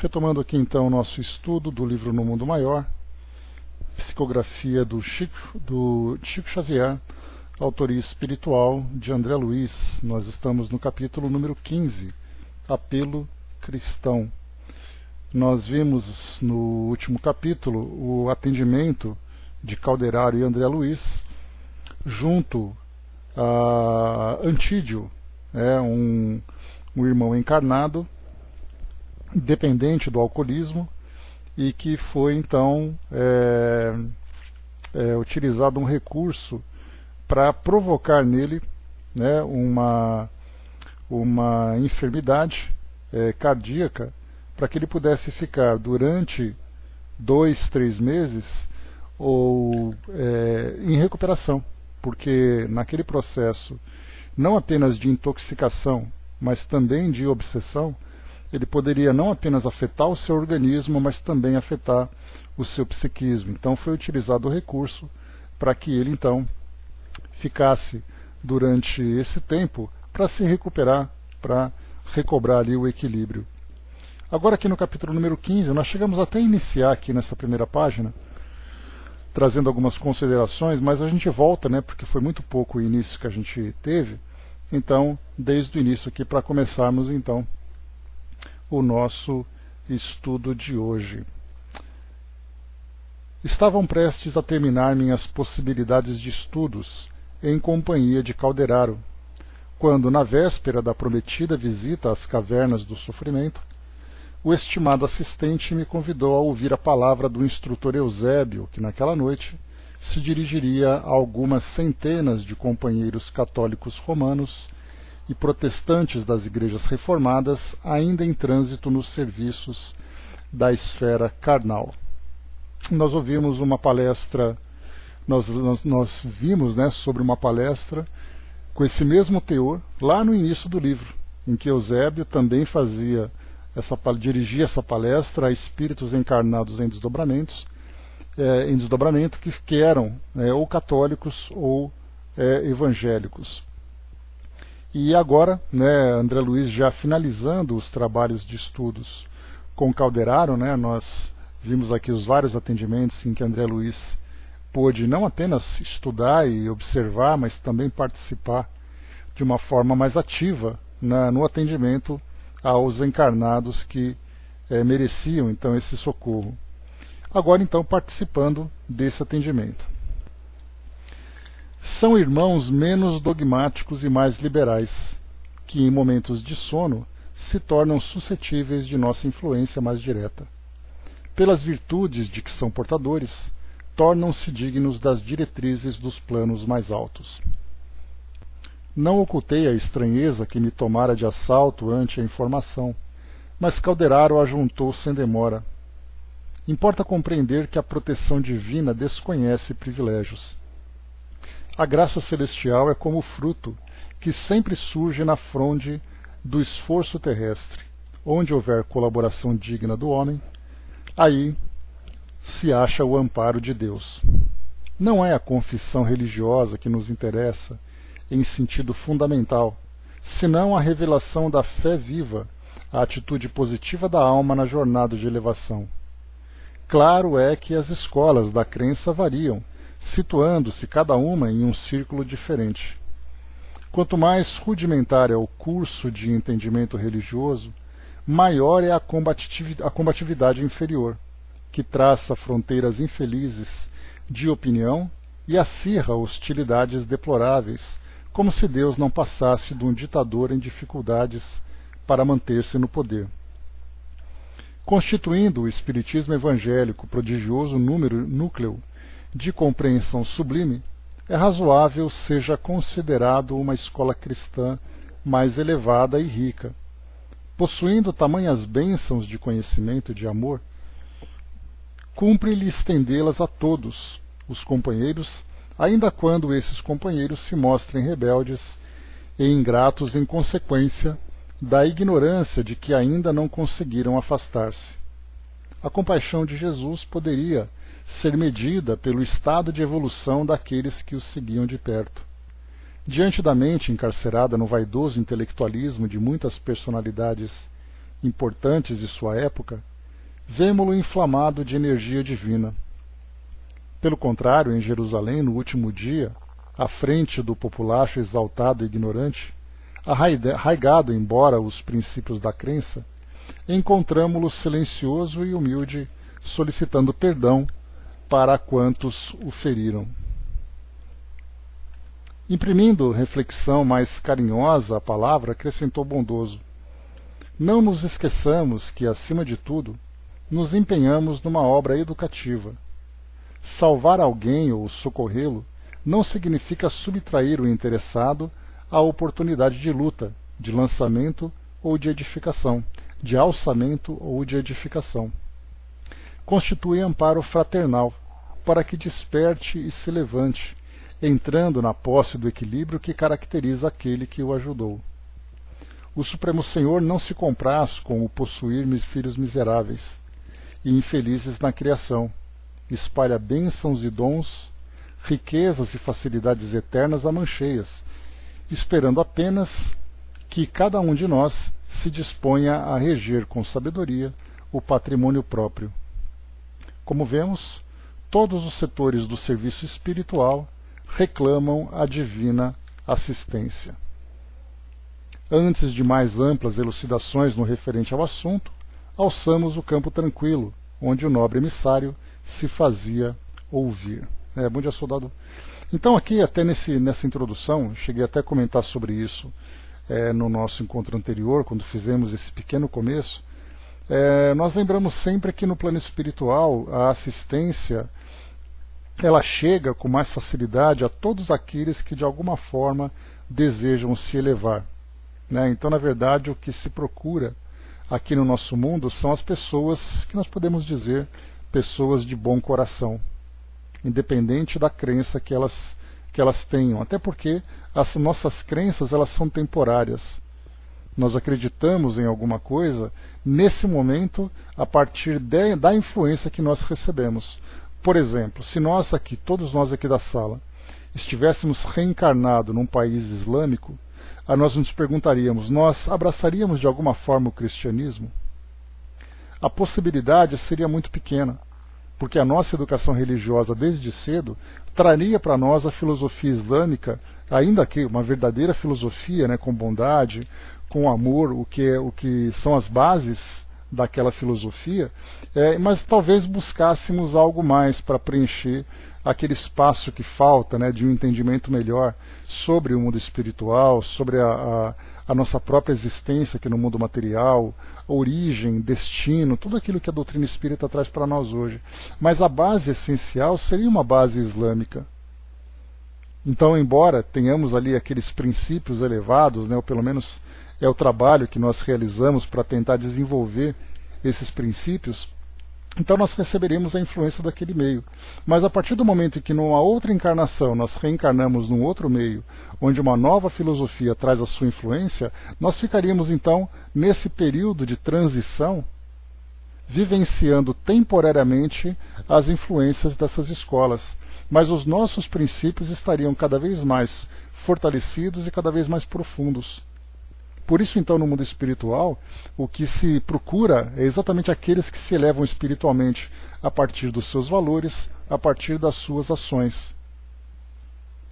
Retomando aqui então o nosso estudo do livro No Mundo Maior, psicografia do Chico Xavier, autoria espiritual de André Luiz. Nós estamos no capítulo número 15, Apelo Cristão. Nós vimos no último capítulo o atendimento de Calderaro e André Luiz junto a Antídio, um irmão encarnado, dependente do alcoolismo, e que foi então utilizado um recurso para provocar nele uma enfermidade cardíaca, para que ele pudesse ficar durante 2, 3 meses em recuperação, porque naquele processo não apenas de intoxicação, mas também de obsessão, ele poderia não apenas afetar o seu organismo, mas também afetar o seu psiquismo. Então foi utilizado o recurso para que ele então ficasse durante esse tempo para se recuperar, para recobrar ali o equilíbrio. Agora aqui no capítulo número 15, nós chegamos até a iniciar aqui nessa primeira página, trazendo algumas considerações, mas a gente volta, porque foi muito pouco o início que a gente teve, então desde o início aqui para começarmos então o nosso estudo de hoje. Estavam prestes a terminar minhas possibilidades de estudos em companhia de Calderaro, quando, na véspera da prometida visita às cavernas do sofrimento, o estimado assistente me convidou a ouvir a palavra do instrutor Eusébio, que naquela noite se dirigiria a algumas centenas de companheiros católicos romanos e protestantes das igrejas reformadas ainda em trânsito nos serviços da esfera carnal. Nós ouvimos uma palestra, nós vimos sobre uma palestra com esse mesmo teor lá no início do livro, em que Eusébio também dirigia essa palestra a espíritos encarnados em desdobramento, que eram ou católicos ou evangélicos. E agora, André Luiz já finalizando os trabalhos de estudos com Calderaro, nós vimos aqui os vários atendimentos em que André Luiz pôde não apenas estudar e observar, mas também participar de uma forma mais ativa no atendimento aos encarnados que mereciam então esse socorro. Agora então participando desse atendimento. São irmãos menos dogmáticos e mais liberais, que em momentos de sono se tornam suscetíveis de nossa influência mais direta. Pelas virtudes de que são portadores, tornam-se dignos das diretrizes dos planos mais altos. Não ocultei a estranheza que me tomara de assalto ante a informação, mas Calderaro ajuntou sem demora. Importa compreender que a proteção divina desconhece privilégios. A graça celestial é como o fruto que sempre surge na fronde do esforço terrestre. Onde houver colaboração digna do homem, aí se acha o amparo de Deus. Não é a confissão religiosa que nos interessa em sentido fundamental, senão a revelação da fé viva, a atitude positiva da alma na jornada de elevação. Claro é que as escolas da crença variam, situando-se cada uma em um círculo diferente. Quanto mais rudimentar é o curso de entendimento religioso, maior é a combatividade inferior, que traça fronteiras infelizes de opinião e acirra hostilidades deploráveis, como se Deus não passasse de um ditador em dificuldades para manter-se no poder. Constituindo o espiritismo evangélico prodigioso núcleo de compreensão sublime, é razoável seja considerado uma escola cristã mais elevada e rica. Possuindo tamanhas bênçãos de conhecimento e de amor, cumpre-lhe estendê-las a todos os companheiros, ainda quando esses companheiros se mostrem rebeldes e ingratos em consequência da ignorância de que ainda não conseguiram afastar-se. A compaixão de Jesus poderia ser medida pelo estado de evolução daqueles que o seguiam de perto. Diante da mente encarcerada no vaidoso intelectualismo de muitas personalidades importantes de sua época, vemo-lo inflamado de energia divina. Pelo contrário, em Jerusalém, no último dia, à frente do populacho exaltado e ignorante, arraigado embora os princípios da crença, encontramo-lo silencioso e humilde, solicitando perdão para quantos o feriram. Imprimindo reflexão mais carinhosa à palavra, acrescentou bondoso: não nos esqueçamos que, acima de tudo, nos empenhamos numa obra educativa. Salvar alguém ou socorrê-lo não significa subtrair o interessado à oportunidade de luta, de lançamento ou de edificação, de alçamento ou de edificação. Constitui amparo fraternal, para que desperte e se levante, entrando na posse do equilíbrio que caracteriza aquele que o ajudou. O Supremo Senhor não se compraz com o possuir filhos miseráveis e infelizes na criação. Espalha bênçãos e dons, riquezas e facilidades eternas a mancheias, esperando apenas que cada um de nós se disponha a reger com sabedoria o patrimônio próprio. Como vemos, todos os setores do serviço espiritual reclamam a divina assistência. Antes de mais amplas elucidações no referente ao assunto, alçamos o campo tranquilo, onde o nobre emissário se fazia ouvir. Bom dia, soldado. Então aqui, até nessa introdução, cheguei até a comentar sobre isso no nosso encontro anterior, quando fizemos esse pequeno começo. Nós lembramos sempre que no plano espiritual a assistência ela chega com mais facilidade a todos aqueles que de alguma forma desejam se elevar. Então, na verdade, o que se procura aqui no nosso mundo são as pessoas que nós podemos dizer pessoas de bom coração, independente da crença que elas tenham, até porque as nossas crenças elas são temporárias. Nós acreditamos em alguma coisa nesse momento a partir da influência que nós recebemos. Por exemplo, se nós aqui, todos nós aqui da sala, estivéssemos reencarnados num país islâmico, nós nos perguntaríamos, nós abraçaríamos de alguma forma o cristianismo? A possibilidade seria muito pequena, porque a nossa educação religiosa desde cedo traria para nós a filosofia islâmica, ainda que uma verdadeira filosofia, com bondade, com amor, o que são as bases daquela filosofia, mas talvez buscássemos algo mais para preencher aquele espaço que falta, de um entendimento melhor sobre o mundo espiritual, sobre a nossa própria existência aqui no mundo material, origem, destino, tudo aquilo que a doutrina espírita traz para nós hoje. Mas a base essencial seria uma base islâmica. Então, embora tenhamos ali aqueles princípios elevados, ou pelo menos é o trabalho que nós realizamos para tentar desenvolver esses princípios, então nós receberemos a influência daquele meio. Mas a partir do momento em que numa outra encarnação nós reencarnamos num outro meio, onde uma nova filosofia traz a sua influência, nós ficaríamos então nesse período de transição, vivenciando temporariamente as influências dessas escolas. Mas os nossos princípios estariam cada vez mais fortalecidos e cada vez mais profundos. Por isso, então, no mundo espiritual, o que se procura é exatamente aqueles que se elevam espiritualmente a partir dos seus valores, a partir das suas ações.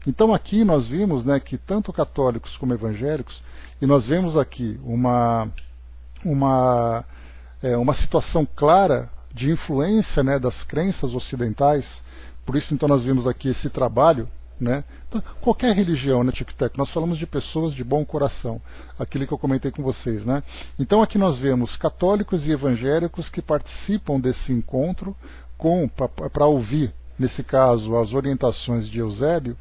Então, aqui nós vimos que tanto católicos como evangélicos, e nós vemos aqui uma situação clara de influência das crenças ocidentais. Por isso, então, nós vimos aqui esse trabalho. Então, qualquer religião, Tic-Tac, nós falamos de pessoas de bom coração, aquilo que eu comentei com vocês. Então aqui nós vemos católicos e evangélicos que participam desse encontro para ouvir, nesse caso, as orientações de Eusébio,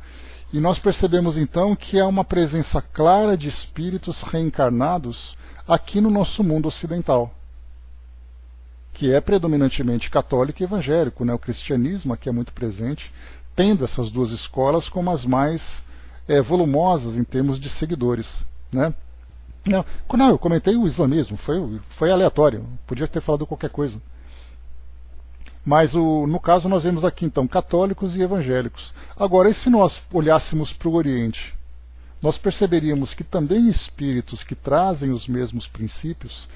e nós percebemos então que há uma presença clara de espíritos reencarnados aqui no nosso mundo ocidental, que é predominantemente católico e evangélico. O cristianismo aqui é muito presente, tendo essas duas escolas como as mais volumosas em termos de seguidores. Não, eu comentei o islamismo, foi aleatório, podia ter falado qualquer coisa. Mas no caso nós vemos aqui então católicos e evangélicos. Agora, e se nós olhássemos para o Oriente, nós perceberíamos que também espíritos que trazem os mesmos princípios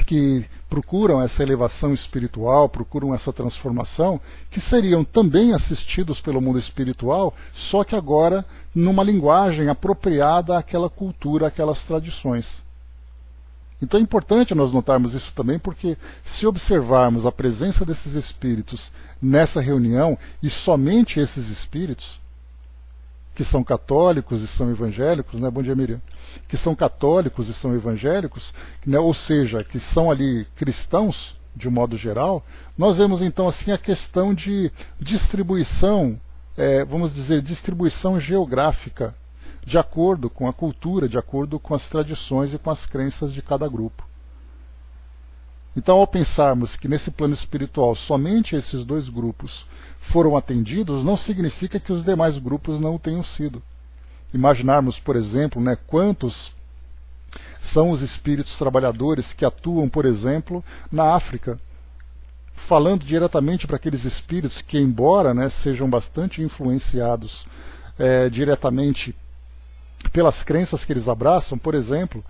que procuram essa elevação espiritual, procuram essa transformação, que seriam também assistidos pelo mundo espiritual, só que agora numa linguagem apropriada àquela cultura, àquelas tradições. Então é importante nós notarmos isso também, porque se observarmos a presença desses espíritos nessa reunião, e somente esses espíritos, que são católicos e são evangélicos, né? Bom dia, Miriam. Que são católicos e são evangélicos, né? Ou seja, que são ali cristãos, de um modo geral, nós vemos então assim a questão de distribuição, vamos dizer, distribuição geográfica, de acordo com a cultura, de acordo com as tradições e com as crenças de cada grupo. Então, ao pensarmos que nesse plano espiritual somente esses dois grupos foram atendidos, não significa que os demais grupos não o tenham sido. Imaginarmos, por exemplo, né, quantos são os espíritos trabalhadores que atuam, por exemplo, na África, falando diretamente para aqueles espíritos que, embora, né, sejam bastante influenciados diretamente pelas crenças que eles abraçam, por exemplo,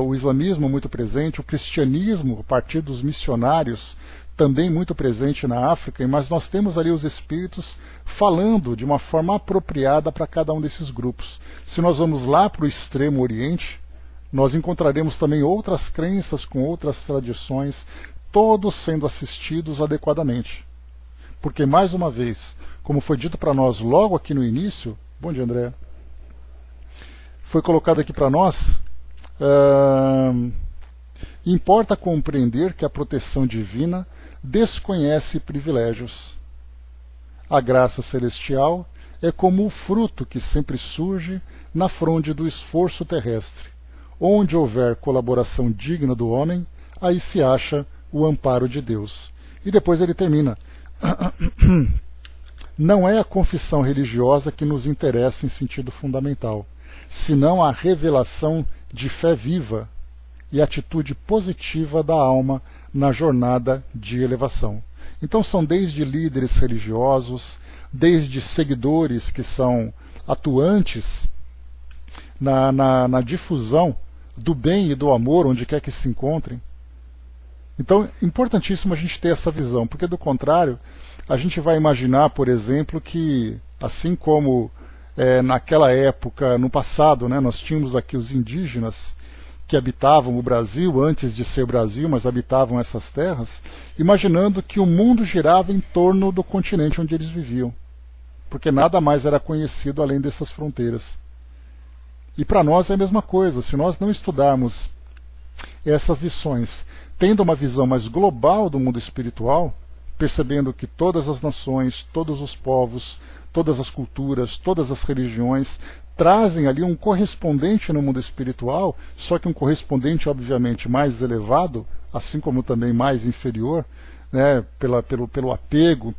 o islamismo muito presente, o cristianismo, a partir dos missionários, também muito presente na África, mas nós temos ali os espíritos falando de uma forma apropriada para cada um desses grupos. Se nós vamos lá para o extremo oriente, nós encontraremos também outras crenças com outras tradições, todos sendo assistidos adequadamente. Porque, mais uma vez, como foi dito para nós logo aqui no início, bom dia, André, foi colocado aqui para nós, importa compreender que a proteção divina desconhece privilégios. A graça celestial é como o fruto que sempre surge na fronde do esforço terrestre. Onde houver colaboração digna do homem, aí se acha o amparo de Deus. E depois ele termina. Não é a confissão religiosa que nos interessa em sentido fundamental, senão a revelação de fé viva e atitude positiva da alma na jornada de elevação. Então são desde líderes religiosos, desde seguidores que são atuantes na difusão do bem e do amor, onde quer que se encontrem. Então é importantíssimo a gente ter essa visão, porque do contrário, a gente vai imaginar, por exemplo, que assim como naquela época, no passado, né, nós tínhamos aqui os indígenas que habitavam o Brasil, antes de ser Brasil, mas habitavam essas terras, imaginando que o mundo girava em torno do continente onde eles viviam, porque nada mais era conhecido além dessas fronteiras. E para nós é a mesma coisa, se nós não estudarmos essas lições, tendo uma visão mais global do mundo espiritual, percebendo que todas as nações, todos os povos, todas as culturas, todas as religiões trazem ali um correspondente no mundo espiritual, só que um correspondente obviamente mais elevado, assim como também mais inferior, né, pelo apego,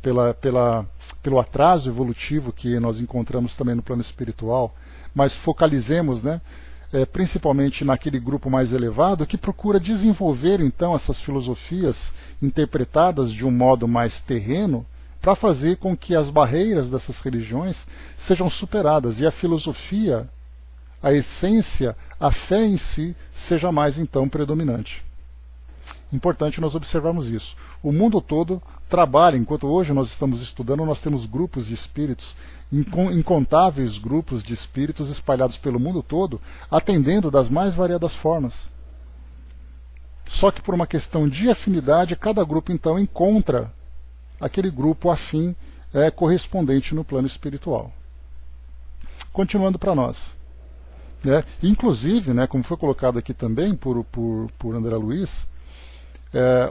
pelo atraso evolutivo que nós encontramos também no plano espiritual, mas focalizemos, né, principalmente naquele grupo mais elevado que procura desenvolver então essas filosofias interpretadas de um modo mais terreno, para fazer com que as barreiras dessas religiões sejam superadas e a filosofia, a essência, a fé em si, seja mais então predominante. Importante nós observarmos isso. O mundo todo trabalha, enquanto hoje nós estamos estudando, nós temos grupos de espíritos, incontáveis grupos de espíritos espalhados pelo mundo todo, atendendo das mais variadas formas. Só que por uma questão de afinidade, cada grupo então encontra aquele grupo afim correspondente no plano espiritual. Continuando para nós. Inclusive, como foi colocado aqui também por André Luiz,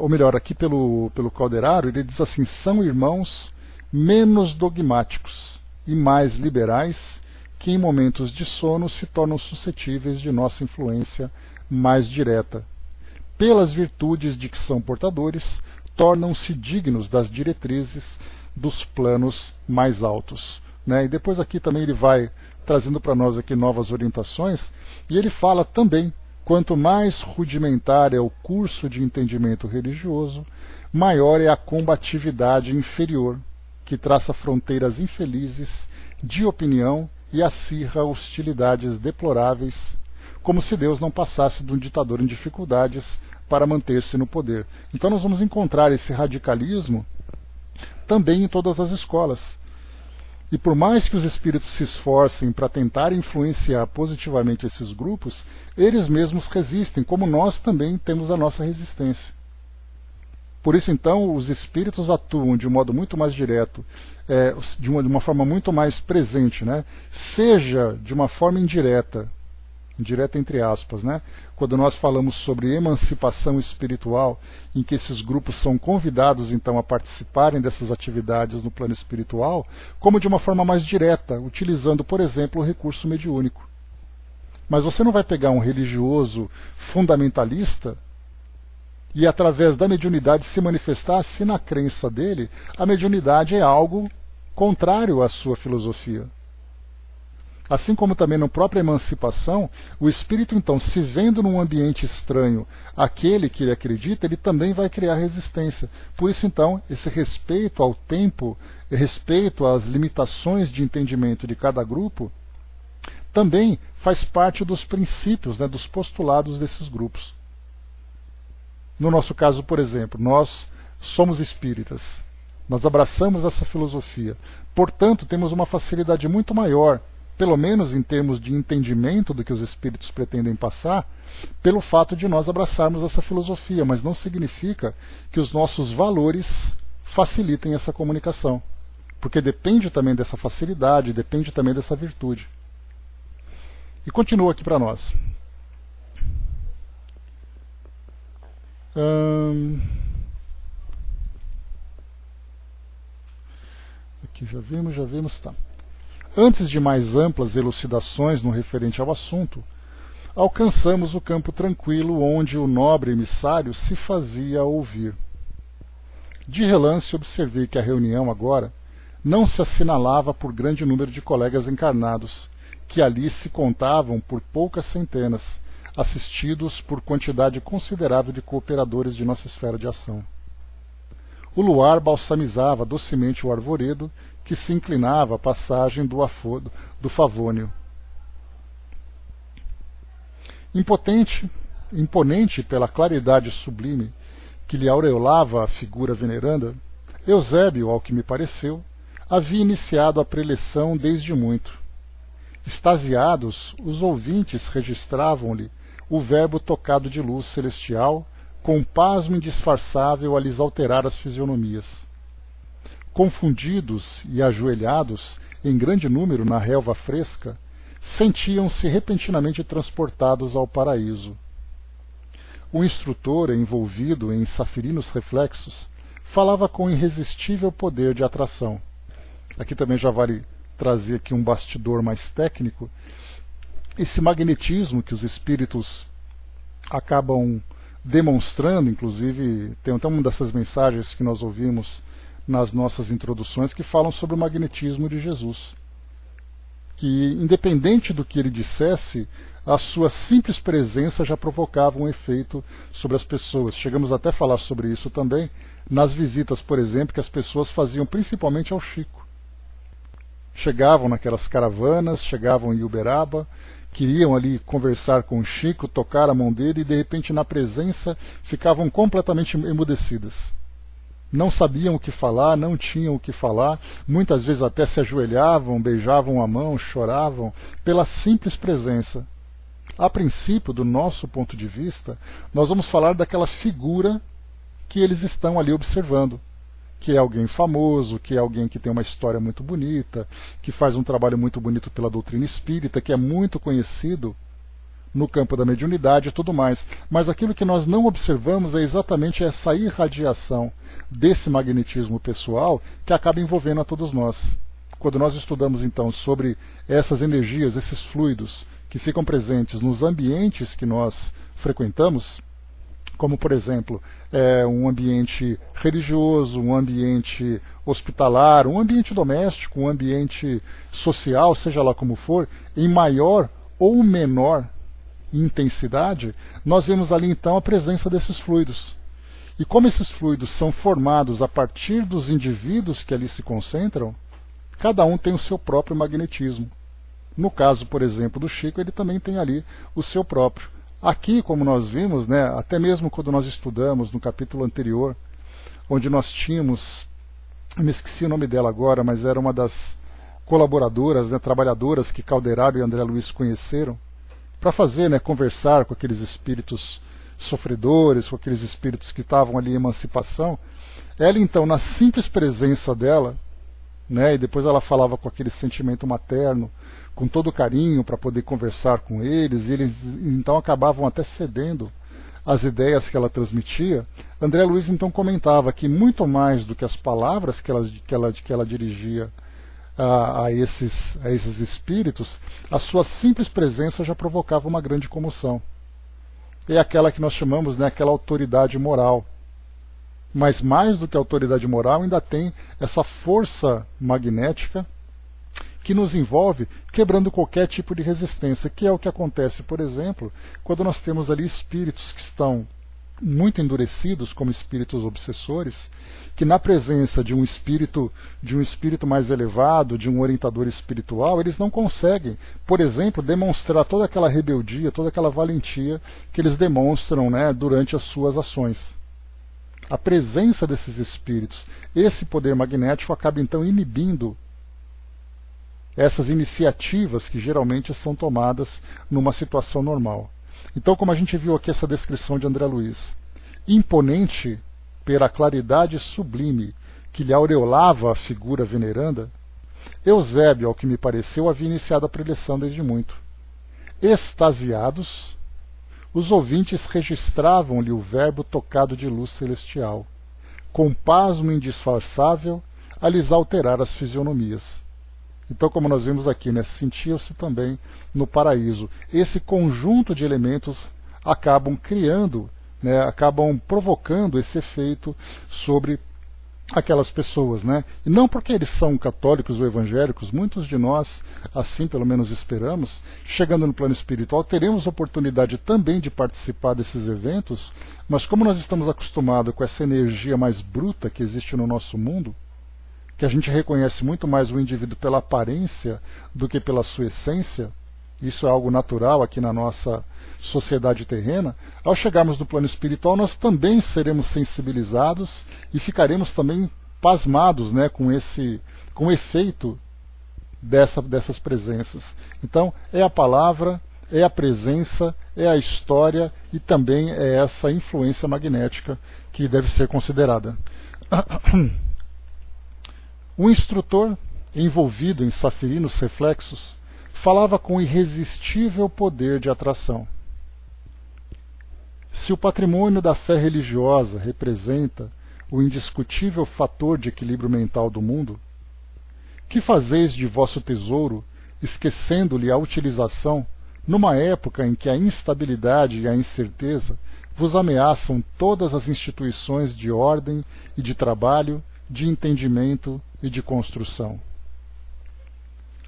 ou melhor, aqui pelo Calderaro, ele diz assim, são irmãos menos dogmáticos e mais liberais que em momentos de sono se tornam suscetíveis de nossa influência mais direta. Pelas virtudes de que são portadores, tornam-se dignos das diretrizes dos planos mais altos. E depois aqui também ele vai trazendo para nós aqui novas orientações, e ele fala também, quanto mais rudimentar é o curso de entendimento religioso, maior é a combatividade inferior, que traça fronteiras infelizes de opinião e acirra hostilidades deploráveis, como se Deus não passasse de um ditador em dificuldades para manter-se no poder. Então nós vamos encontrar esse radicalismo também em todas as escolas. E por mais que os espíritos se esforcem para tentar influenciar positivamente esses grupos, eles mesmos resistem, como nós também temos a nossa resistência. Por isso, então, os espíritos atuam de um modo muito mais direto, de uma forma muito mais presente, né? Seja de uma forma indireta entre aspas, né? Quando nós falamos sobre emancipação espiritual, em que esses grupos são convidados então a participarem dessas atividades no plano espiritual, como de uma forma mais direta, utilizando, por exemplo, o recurso mediúnico. Mas você não vai pegar um religioso fundamentalista e através da mediunidade se manifestar se na crença dele a mediunidade é algo contrário à sua filosofia. Assim como também na própria emancipação, o espírito, então, se vendo num ambiente estranho àquele que ele acredita, ele também vai criar resistência. Por isso, então, esse respeito ao tempo, respeito às limitações de entendimento de cada grupo, também faz parte dos princípios, né, dos postulados desses grupos. No nosso caso, por exemplo, nós somos espíritas. Nós abraçamos essa filosofia. Portanto, temos uma facilidade muito maior, pelo menos em termos de entendimento do que os espíritos pretendem passar, pelo fato de nós abraçarmos essa filosofia, mas não significa que os nossos valores facilitem essa comunicação, porque depende também dessa facilidade, depende também dessa virtude. E continua aqui para nós. Aqui já vimos, tá. Antes de mais amplas elucidações no referente ao assunto, alcançamos o campo tranquilo onde o nobre emissário se fazia ouvir. De relance observei que a reunião agora não se assinalava por grande número de colegas encarnados, que ali se contavam por poucas centenas, assistidos por quantidade considerável de cooperadores de nossa esfera de ação. O luar balsamizava docemente o arvoredo que se inclinava à passagem do Favônio. Imponente pela claridade sublime que lhe aureolava a figura veneranda, Eusébio, ao que me pareceu, havia iniciado a preleção desde muito. Extasiados, os ouvintes registravam-lhe o verbo tocado de luz celestial, com um pasmo indisfarçável a lhes alterar as fisionomias. Confundidos e ajoelhados, em grande número na relva fresca, sentiam-se repentinamente transportados ao paraíso. O instrutor, envolvido em safirinos reflexos, falava com irresistível poder de atração. Aqui também já vale trazer aqui um bastidor mais técnico. Esse magnetismo que os espíritos acabam demonstrando, inclusive, tem até uma dessas mensagens que nós ouvimos nas nossas introduções que falam sobre o magnetismo de Jesus. Que, independente do que ele dissesse, a sua simples presença já provocava um efeito sobre as pessoas. Chegamos até a falar sobre isso também nas visitas, por exemplo, que as pessoas faziam principalmente ao Chico. Chegavam naquelas caravanas, chegavam em Uberaba, queriam ali conversar com o Chico, tocar a mão dele e de repente na presença ficavam completamente emudecidas. Não sabiam o que falar, não tinham o que falar, muitas vezes até se ajoelhavam, beijavam a mão, choravam, pela simples presença. A princípio, do nosso ponto de vista, nós vamos falar daquela figura que eles estão ali observando, que é alguém famoso, que é alguém que tem uma história muito bonita, que faz um trabalho muito bonito pela doutrina espírita, que é muito conhecido no campo da mediunidade e tudo mais. Mas aquilo que nós não observamos é exatamente essa irradiação desse magnetismo pessoal que acaba envolvendo a todos nós. Quando nós estudamos, então, sobre essas energias, esses fluidos que ficam presentes nos ambientes que nós frequentamos, como, por exemplo, um ambiente religioso, um ambiente hospitalar, um ambiente doméstico, um ambiente social, seja lá como for, em maior ou menor intensidade, nós vemos ali então a presença desses fluidos. E como esses fluidos são formados a partir dos indivíduos que ali se concentram, cada um tem o seu próprio magnetismo. No caso, por exemplo, do Chico, ele também tem ali o seu próprio. Aqui, como nós vimos, né, até mesmo quando nós estudamos no capítulo anterior, onde nós tínhamos, eu me esqueci o nome dela agora, mas era uma das colaboradoras, né, trabalhadoras que Calderaro e André Luiz conheceram, para fazer, né, conversar com aqueles espíritos sofredores, com aqueles espíritos que estavam ali em emancipação. Ela, então, na simples presença dela, né, e depois ela falava com aquele sentimento materno, com todo carinho para poder conversar com eles, e eles então acabavam até cedendo às ideias que ela transmitia. André Luiz então comentava que muito mais do que as palavras que ela dirigia a esses espíritos, a sua simples presença já provocava uma grande comoção. É aquela que nós chamamos, né, aquela autoridade moral. Mas mais do que a autoridade moral, ainda tem essa força magnética que nos envolve, quebrando qualquer tipo de resistência, que é o que acontece, por exemplo, quando nós temos ali espíritos que estão muito endurecidos, como espíritos obsessores, que na presença de um espírito mais elevado, de um orientador espiritual, eles não conseguem, por exemplo, demonstrar toda aquela rebeldia, toda aquela valentia que eles demonstram, né, durante as suas ações. A presença desses espíritos, esse poder magnético acaba então inibindo essas iniciativas que geralmente são tomadas numa situação normal. Então, como a gente viu aqui essa descrição de André Luiz, imponente pela claridade sublime que lhe aureolava a figura veneranda, Eusébio, ao que me pareceu, havia iniciado a preleção desde muito. Extasiados, os ouvintes registravam-lhe o verbo tocado de luz celestial, com pasmo indisfarçável a lhes alterar as fisionomias. Então, como nós vimos aqui, né, sentia-se também no paraíso. Esse conjunto de elementos acabam criando, né, acabam provocando esse efeito sobre aquelas pessoas, né? E não porque eles são católicos ou evangélicos, muitos de nós, assim pelo menos esperamos, chegando no plano espiritual, teremos oportunidade também de participar desses eventos, mas como nós estamos acostumados com essa energia mais bruta que existe no nosso mundo, que a gente reconhece muito mais o indivíduo pela aparência do que pela sua essência, isso é algo natural aqui na nossa sociedade terrena, ao chegarmos no plano espiritual nós também seremos sensibilizados e ficaremos também pasmados, né, com o efeito dessas presenças. Então é a palavra, é a presença, é a história e também é essa influência magnética que deve ser considerada. O instrutor, envolvido em safirinos reflexos, falava com irresistível poder de atração. Se o patrimônio da fé religiosa representa o indiscutível fator de equilíbrio mental do mundo, que fazeis de vosso tesouro, esquecendo-lhe a utilização, numa época em que a instabilidade e a incerteza vos ameaçam todas as instituições de ordem e de trabalho, de entendimento e de construção?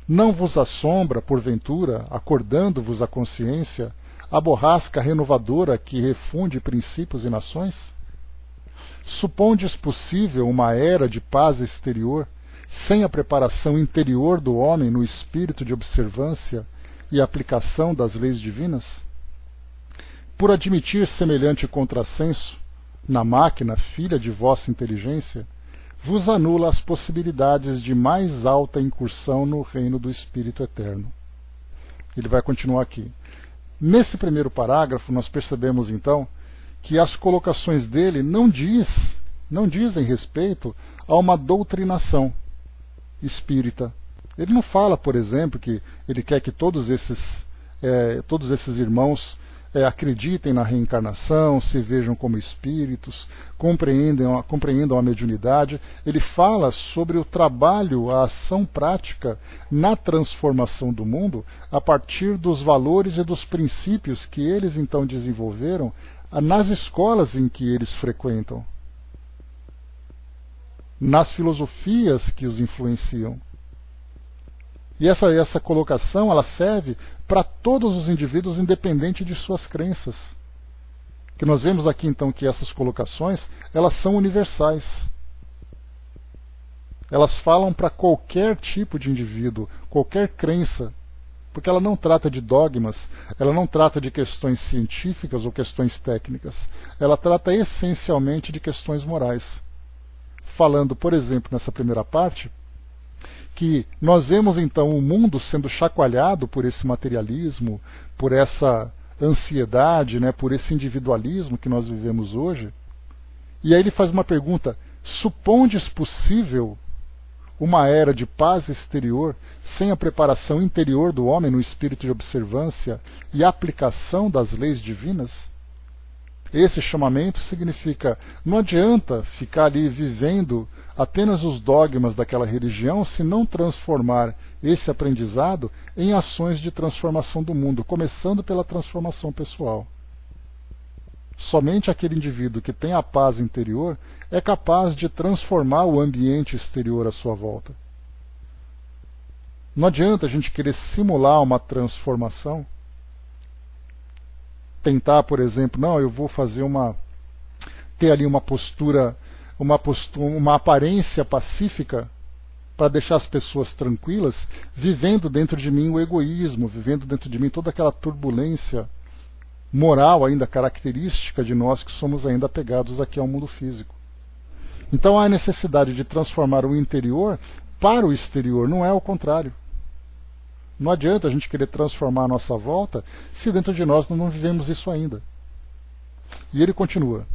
Não vos assombra, porventura, acordando-vos a consciência, a borrasca renovadora que refunde princípios e nações? Supondes possível uma era de paz exterior, sem a preparação interior do homem no espírito de observância e aplicação das leis divinas? Por admitir semelhante contrassenso, na máquina, filha de vossa inteligência, vos anula as possibilidades de mais alta incursão no reino do Espírito Eterno. Ele vai continuar aqui. Nesse primeiro parágrafo, nós percebemos, então, que as colocações dele não dizem respeito a uma doutrinação espírita. Ele não fala, por exemplo, que ele quer que todos esses irmãos acreditem na reencarnação, se vejam como espíritos, compreendam a mediunidade. Ele fala sobre o trabalho, a ação prática na transformação do mundo a partir dos valores e dos princípios que eles então desenvolveram nas escolas em que eles frequentam, nas filosofias que os influenciam. E essa colocação ela serve para todos os indivíduos, independente de suas crenças. Que nós vemos aqui então que essas colocações elas são universais. Elas falam para qualquer tipo de indivíduo, qualquer crença. porque ela não trata de dogmas, ela não trata de questões científicas ou questões técnicas, ela trata essencialmente de questões morais. Falando, por exemplo, nessa primeira parte, que nós vemos então o mundo sendo chacoalhado por esse materialismo, por essa ansiedade, né, por esse individualismo que nós vivemos hoje. E aí ele faz uma pergunta: supondes possível uma era de paz exterior sem a preparação interior do homem no espírito de observância e aplicação das leis divinas? Esse chamamento significa: não adianta ficar ali vivendo apenas os dogmas daquela religião se não transformar esse aprendizado em ações de transformação do mundo, começando pela transformação pessoal. Somente aquele indivíduo que tem a paz interior é capaz de transformar o ambiente exterior à sua volta. Não adianta a gente querer simular uma transformação, tentar, por exemplo, não, eu vou fazer ter ali uma aparência pacífica para deixar as pessoas tranquilas, vivendo dentro de mim o egoísmo, vivendo dentro de mim toda aquela turbulência moral ainda característica de nós que somos ainda apegados aqui ao mundo físico. Então há a necessidade de transformar o interior para o exterior, não é o contrário. Não adianta a gente querer transformar a nossa volta se dentro de nós não vivemos isso ainda. E ele continua: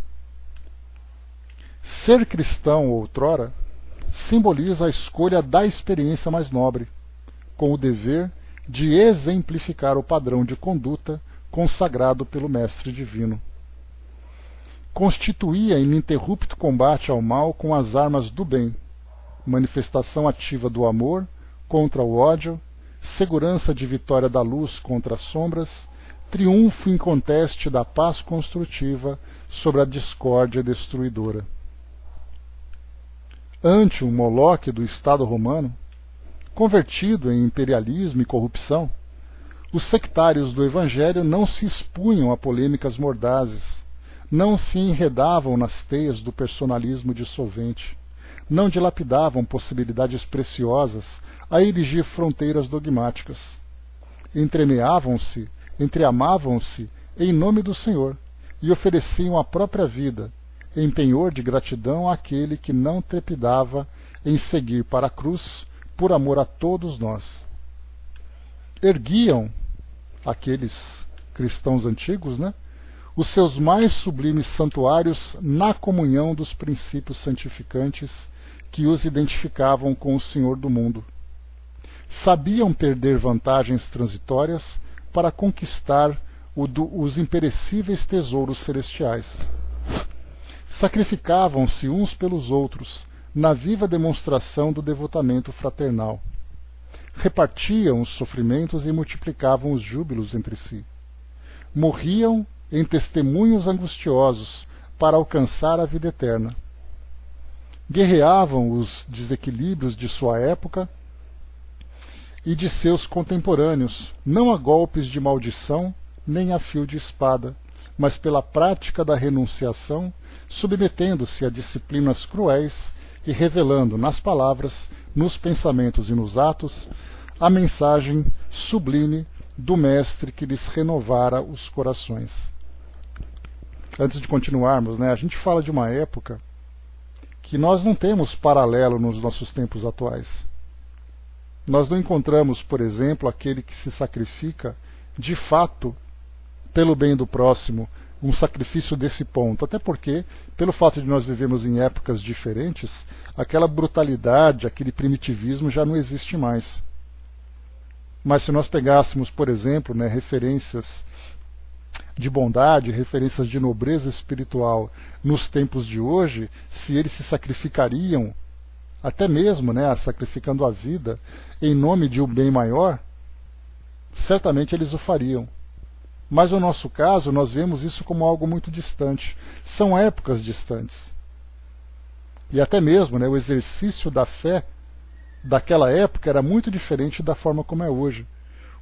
ser cristão outrora simboliza a escolha da experiência mais nobre, com o dever de exemplificar o padrão de conduta consagrado pelo Mestre Divino. Constituía ininterrupto combate ao mal com as armas do bem, manifestação ativa do amor contra o ódio, segurança de vitória da luz contra as sombras, triunfo inconteste da paz construtiva sobre a discórdia destruidora. Ante o Moloque do Estado romano, convertido em imperialismo e corrupção, os sectários do Evangelho não se expunham a polêmicas mordazes, não se enredavam nas teias do personalismo dissolvente, não dilapidavam possibilidades preciosas a erigir fronteiras dogmáticas. Entreamavam-se em nome do Senhor e ofereciam a própria vida, em penhor de gratidão àquele que não trepidava em seguir para a cruz por amor a todos nós. Erguiam, aqueles cristãos antigos, os seus mais sublimes santuários na comunhão dos princípios santificantes que os identificavam com o Senhor do mundo. Sabiam perder vantagens transitórias para conquistar os imperecíveis tesouros celestiais. Sacrificavam-se uns pelos outros na viva demonstração do devotamento fraternal. Repartiam os sofrimentos e multiplicavam os júbilos entre si. Morriam em testemunhos angustiosos para alcançar a vida eterna. Guerreavam os desequilíbrios de sua época e de seus contemporâneos, não a golpes de maldição nem a fio de espada, mas pela prática da renunciação, submetendo-se a disciplinas cruéis e revelando nas palavras, nos pensamentos e nos atos, a mensagem sublime do Mestre que lhes renovara os corações. Antes de continuarmos, a gente fala de uma época que nós não temos paralelo nos nossos tempos atuais. Nós não encontramos, por exemplo, aquele que se sacrifica de fato pelo bem do próximo, um sacrifício desse ponto, até porque, pelo fato de nós vivermos em épocas diferentes, aquela brutalidade, aquele primitivismo já não existe mais. Mas se nós pegássemos, por exemplo, referências de bondade, referências de nobreza espiritual nos tempos de hoje, se eles se sacrificariam, até mesmo sacrificando a vida em nome de um bem maior, certamente eles o fariam. Mas no nosso caso, nós vemos isso como algo muito distante. São épocas distantes. E até mesmo o exercício da fé daquela época era muito diferente da forma como é hoje.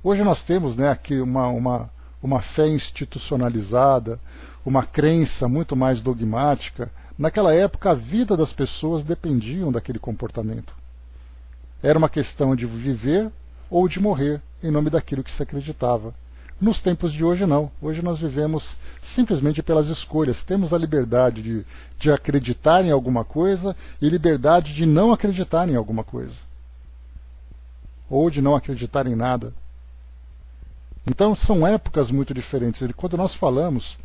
Hoje nós temos aqui uma fé institucionalizada, uma crença muito mais dogmática. Naquela época, a vida das pessoas dependiam daquele comportamento. Era uma questão de viver ou de morrer, em nome daquilo que se acreditava. Nos tempos de hoje não. Hoje nós vivemos simplesmente pelas escolhas. Temos a liberdade de acreditar em alguma coisa e liberdade de não acreditar em alguma coisa. Ou de não acreditar em nada. Então são épocas muito diferentes. E quando nós falamos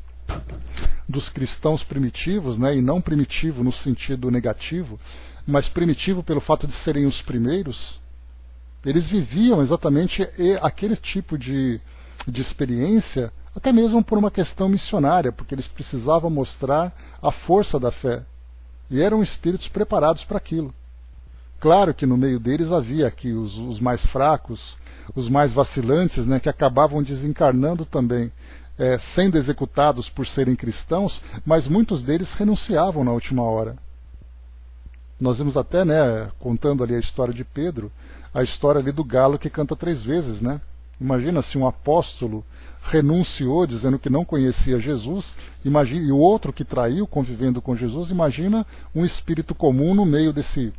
dos cristãos primitivos, né, e não primitivo no sentido negativo, mas primitivo pelo fato de serem os primeiros, eles viviam exatamente aquele tipo de experiência, até mesmo por uma questão missionária, porque eles precisavam mostrar a força da fé. E eram espíritos preparados para aquilo. Claro que no meio deles havia aqui os mais fracos, os mais vacilantes, né, que acabavam desencarnando também, sendo executados por serem cristãos, mas muitos deles renunciavam na última hora. Nós vimos até, né, contando ali a história de Pedro, a história ali do galo que canta 3 vezes, né? Imagina se um apóstolo renunciou dizendo que não conhecia Jesus, imagina, e o outro que traiu convivendo com Jesus, imagina um espírito comum no meio desse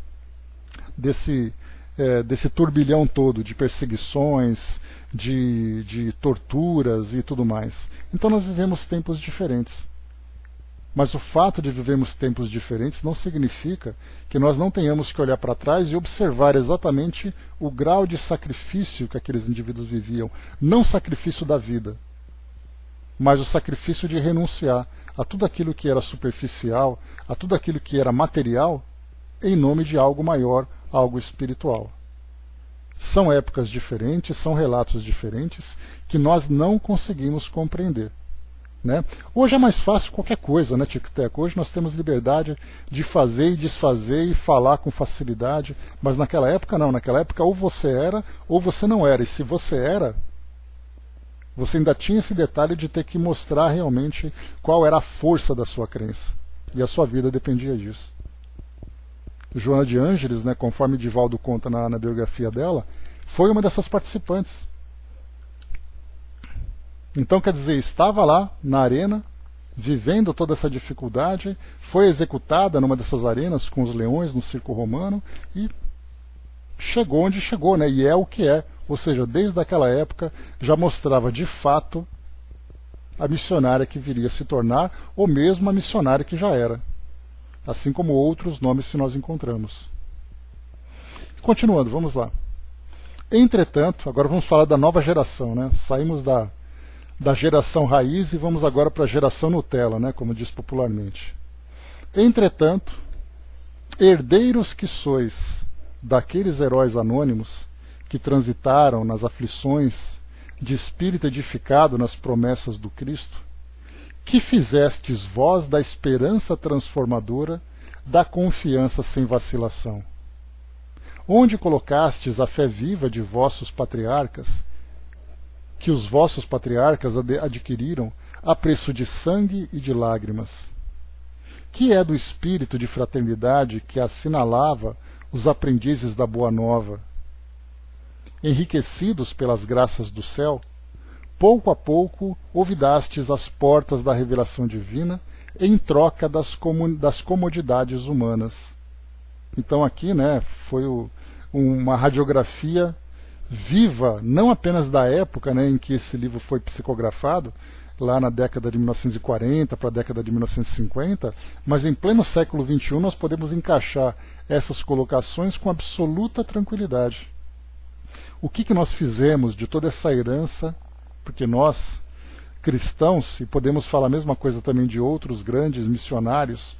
turbilhão todo de perseguições, de torturas e tudo mais. Então nós vivemos tempos diferentes. Mas o fato de vivermos tempos diferentes não significa que nós não tenhamos que olhar para trás e observar exatamente o grau de sacrifício que aqueles indivíduos viviam. Não o sacrifício da vida, mas o sacrifício de renunciar a tudo aquilo que era superficial, a tudo aquilo que era material, em nome de algo maior, algo espiritual. São épocas diferentes, são relatos diferentes que nós não conseguimos compreender. Né? Hoje é mais fácil qualquer coisa, né, Tic-Teco? Hoje nós temos liberdade de fazer e desfazer e falar com facilidade, mas naquela época não. Naquela época ou você era ou você não era. E se você era, você ainda tinha esse detalhe de ter que mostrar realmente qual era a força da sua crença. E a sua vida dependia disso. Joana de Ângeles, né, conforme Divaldo conta na biografia dela, foi uma dessas participantes. Então, quer dizer, estava lá na arena, vivendo toda essa dificuldade, foi executada numa dessas arenas com os leões no circo romano e chegou onde chegou, né? E é o que é. Ou seja, desde aquela época já mostrava de fato a missionária que viria a se tornar, ou mesmo a missionária que já era. Assim como outros nomes que nós encontramos. Continuando, vamos lá. Entretanto, agora vamos falar da nova geração, né? Saímos da geração raiz e vamos agora para a geração Nutella, né, como diz popularmente. Entretanto, herdeiros que sois daqueles heróis anônimos que transitaram nas aflições de espírito edificado nas promessas do Cristo, que fizestes vós da esperança transformadora, da confiança sem vacilação, onde colocastes a fé viva de vossos patriarcas, que os vossos patriarcas adquiriram a preço de sangue e de lágrimas, que é do espírito de fraternidade que assinalava os aprendizes da Boa Nova, enriquecidos pelas graças do céu, pouco a pouco ouvidastes as portas da revelação divina em troca das comodidades humanas. Então aqui, né, foi uma radiografia viva, não apenas da época, né, em que esse livro foi psicografado, lá na década de 1940 para a década de 1950, mas em pleno século XXI nós podemos encaixar essas colocações com absoluta tranquilidade. O que nós fizemos de toda essa herança, porque nós, cristãos, e podemos falar a mesma coisa também de outros grandes missionários,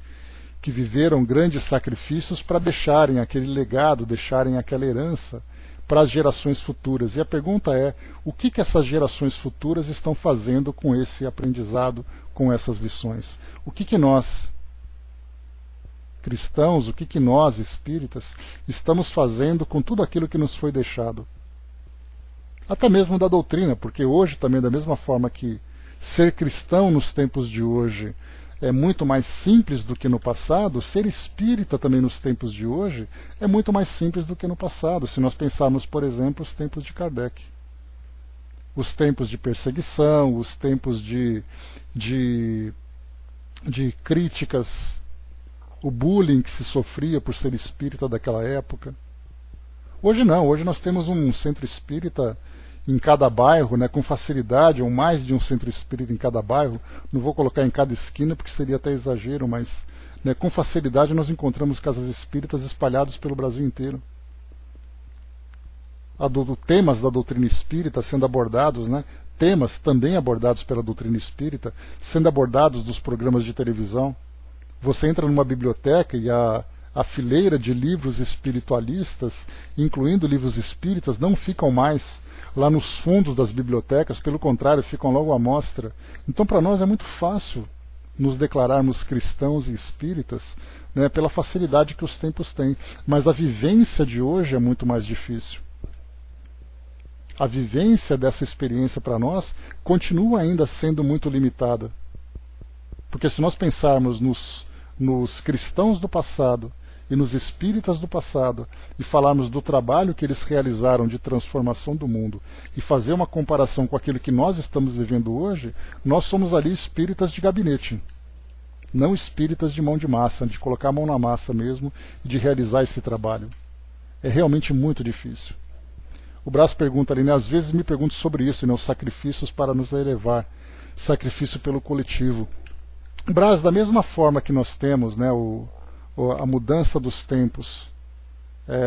que viveram grandes sacrifícios para deixarem aquele legado, deixarem aquela herança para as gerações futuras. E a pergunta é, o que essas gerações futuras estão fazendo com esse aprendizado, com essas lições? O que nós, cristãos, o que nós, espíritas, estamos fazendo com tudo aquilo que nos foi deixado? Até mesmo da doutrina, porque hoje também, da mesma forma que ser cristão nos tempos de hoje é muito mais simples do que no passado, ser espírita também nos tempos de hoje é muito mais simples do que no passado, se nós pensarmos, por exemplo, os tempos de Kardec. Os tempos de perseguição, os tempos de críticas, o bullying que se sofria por ser espírita daquela época. Hoje não, hoje nós temos um centro espírita em cada bairro, né, com facilidade, ou mais de um centro espírita em cada bairro. Não vou colocar em cada esquina, porque seria até exagero, mas né, com facilidade nós encontramos casas espíritas espalhadas pelo Brasil inteiro. Temas da doutrina espírita sendo abordados, né, temas também abordados pela doutrina espírita, sendo abordados nos programas de televisão. Você entra numa biblioteca e a fileira de livros espiritualistas, incluindo livros espíritas, não ficam mais lá nos fundos das bibliotecas, pelo contrário, ficam logo à mostra. Então, para nós é muito fácil nos declararmos cristãos e espíritas, né, pela facilidade que os tempos têm. Mas a vivência de hoje é muito mais difícil. A vivência dessa experiência para nós continua ainda sendo muito limitada. Porque se nós pensarmos nos cristãos do passado e nos espíritas do passado e falarmos do trabalho que eles realizaram de transformação do mundo e fazer uma comparação com aquilo que nós estamos vivendo hoje, nós somos ali espíritas de gabinete, não espíritas de mão de massa, de colocar a mão na massa mesmo e de realizar esse trabalho. É realmente muito difícil. O Brás pergunta ali, né, às vezes me pergunto sobre isso, né, os sacrifícios para nos elevar, sacrifício pelo coletivo. Brás, da mesma forma que nós temos, né, a mudança dos tempos,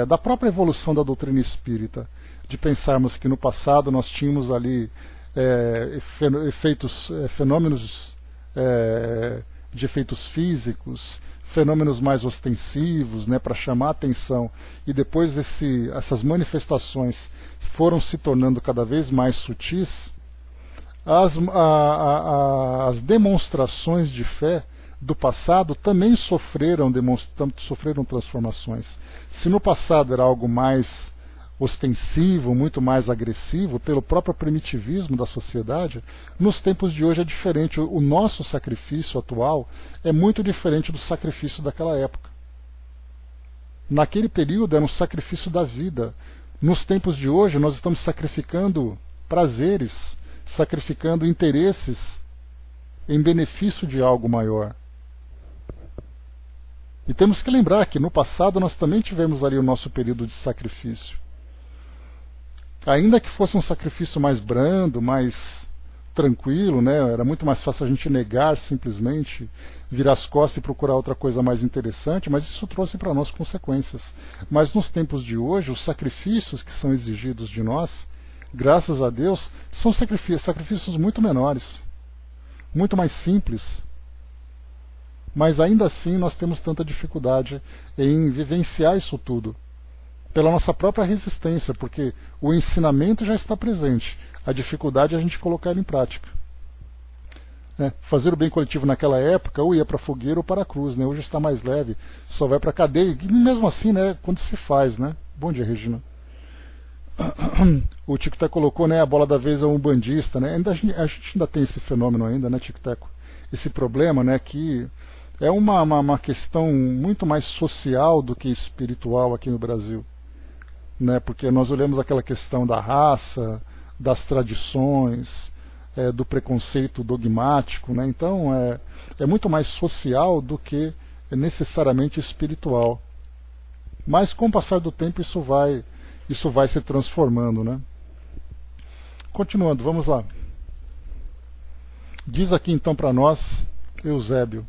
da própria evolução da doutrina espírita, de pensarmos que no passado nós tínhamos ali fenômenos de efeitos físicos, fenômenos mais ostensivos, né, para chamar a atenção, e depois essas manifestações foram se tornando cada vez mais sutis, as demonstrações de fé do passado também sofreram transformações. Se no passado era algo mais ostensivo, muito mais agressivo, pelo próprio primitivismo da sociedade, nos tempos de hoje é diferente. O nosso sacrifício atual é muito diferente do sacrifício daquela época. Naquele período era um sacrifício da vida. Nos tempos de hoje nós estamos sacrificando prazeres, sacrificando interesses em benefício de algo maior. E temos que lembrar que no passado nós também tivemos ali o nosso período de sacrifício. Ainda que fosse um sacrifício mais brando, mais tranquilo, né? Era muito mais fácil a gente negar simplesmente, virar as costas e procurar outra coisa mais interessante, mas isso trouxe para nós consequências. Mas nos tempos de hoje, os sacrifícios que são exigidos de nós, graças a Deus, são sacrifícios muito menores, muito mais simples. Mas ainda assim nós temos tanta dificuldade em vivenciar isso tudo, pela nossa própria resistência, porque o ensinamento já está presente, a dificuldade é a gente colocar ele em prática. Fazer o bem coletivo naquela época, ou ia para a fogueira ou para a cruz, né? Hoje está mais leve, só vai para a cadeia, e mesmo assim, né, quando se faz, né? Bom dia, Regina. O Tico Teco colocou, né, a bola da vez é um bandista, né? A gente ainda tem esse fenômeno ainda, né, Tico Teco? Esse problema, né, que é uma questão muito mais social do que espiritual aqui no Brasil, né? Porque nós olhamos aquela questão da raça, das tradições, do preconceito dogmático, né? Então é muito mais social do que necessariamente espiritual. Mas com o passar do tempo isso vai se transformando, né? Continuando, vamos lá. Diz aqui então para nós, Eusébio.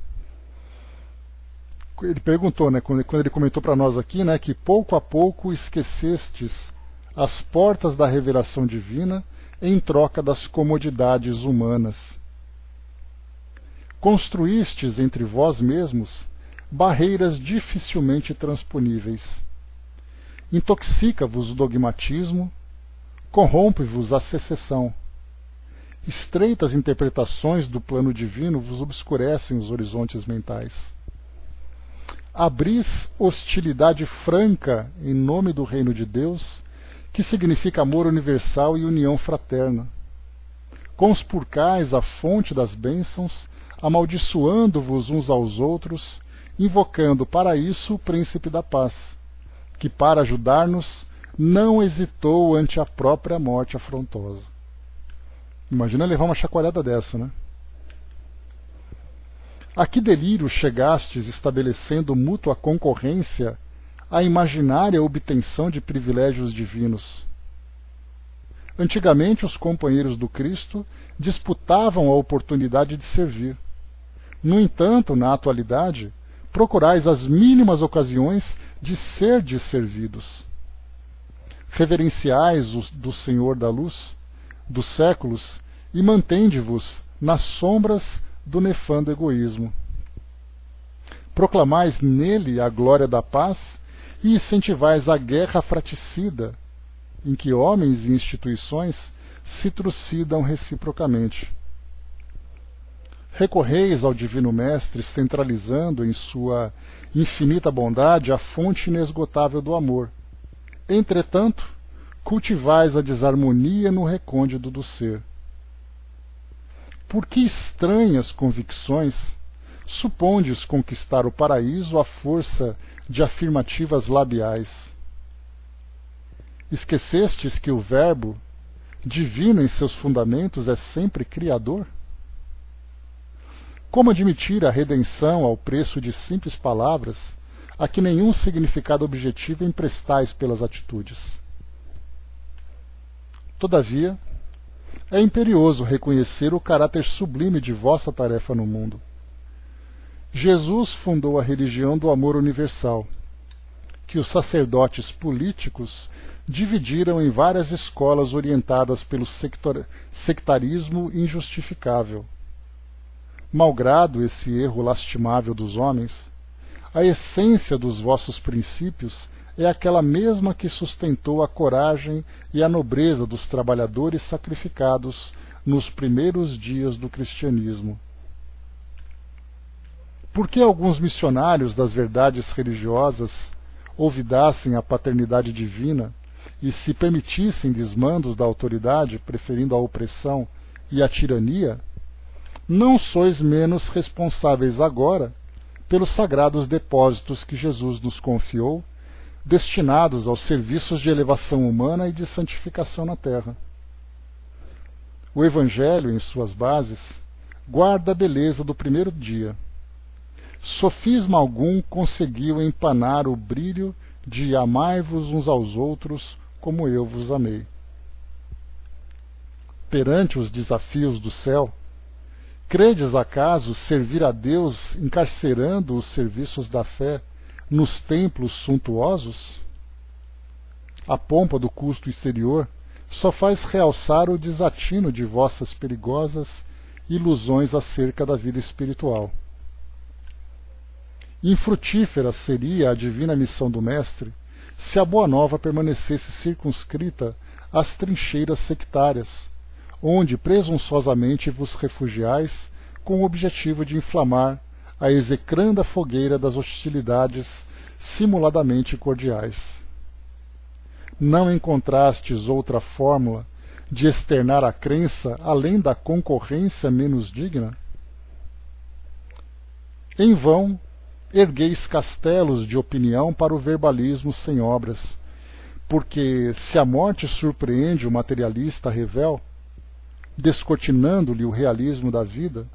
Ele perguntou, né, quando ele comentou para nós aqui, né, que pouco a pouco esquecestes as portas da revelação divina em troca das comodidades humanas. Construístes entre vós mesmos barreiras dificilmente transponíveis. Intoxica-vos o dogmatismo, corrompe-vos a secessão. Estreitas interpretações do plano divino vos obscurecem os horizontes mentais. Abris hostilidade franca em nome do reino de Deus, que significa amor universal e união fraterna. Conspurcais a fonte das bênçãos, amaldiçoando-vos uns aos outros, invocando para isso o príncipe da paz, que para ajudar-nos não hesitou ante a própria morte afrontosa. Imagina levar uma chacoalhada dessa, né? A que delírio chegastes estabelecendo mútua concorrência à imaginária obtenção de privilégios divinos? Antigamente, os companheiros do Cristo disputavam a oportunidade de servir. No entanto, na atualidade, procurais as mínimas ocasiões de serdes servidos. Reverenciais do Senhor da luz, dos séculos, e mantende-vos nas sombras do nefando egoísmo. Proclamais nele a glória da paz e incentivais a guerra fratricida, em que homens e instituições se trucidam reciprocamente. Recorreis ao Divino Mestre, centralizando em sua infinita bondade a fonte inesgotável do amor. Entretanto, cultivais a desarmonia no recôndito do ser. Por que estranhas convicções supondes conquistar o paraíso à força de afirmativas labiais? Esquecestes que o Verbo, divino em seus fundamentos, é sempre Criador? Como admitir a redenção ao preço de simples palavras, a que nenhum significado objetivo emprestais pelas atitudes? Todavia, é imperioso reconhecer o caráter sublime de vossa tarefa no mundo. Jesus fundou a religião do amor universal, que os sacerdotes políticos dividiram em várias escolas orientadas pelo sectarismo injustificável. Malgrado esse erro lastimável dos homens, a essência dos vossos princípios é aquela mesma que sustentou a coragem e a nobreza dos trabalhadores sacrificados nos primeiros dias do cristianismo. Por que alguns missionários das verdades religiosas olvidassem a paternidade divina e se permitissem desmandos da autoridade, preferindo a opressão e a tirania, não sois menos responsáveis agora pelos sagrados depósitos que Jesus nos confiou, destinados aos serviços de elevação humana e de santificação na terra. O Evangelho, em suas bases, guarda a beleza do primeiro dia. Sofisma algum conseguiu empanar o brilho de amai-vos uns aos outros como eu vos amei. Perante os desafios do céu, credes acaso servir a Deus encarcerando os serviços da fé nos templos suntuosos? A pompa do custo exterior só faz realçar o desatino de vossas perigosas ilusões acerca da vida espiritual. Infrutífera seria a divina missão do Mestre se a Boa Nova permanecesse circunscrita às trincheiras sectárias, onde presunçosamente vos refugiais com o objetivo de inflamar a execranda fogueira das hostilidades simuladamente cordiais. Não encontrastes outra fórmula de externar a crença além da concorrência menos digna? Em vão ergueis castelos de opinião para o verbalismo sem obras, porque se a morte surpreende o materialista revel, descortinando-lhe o realismo da vida,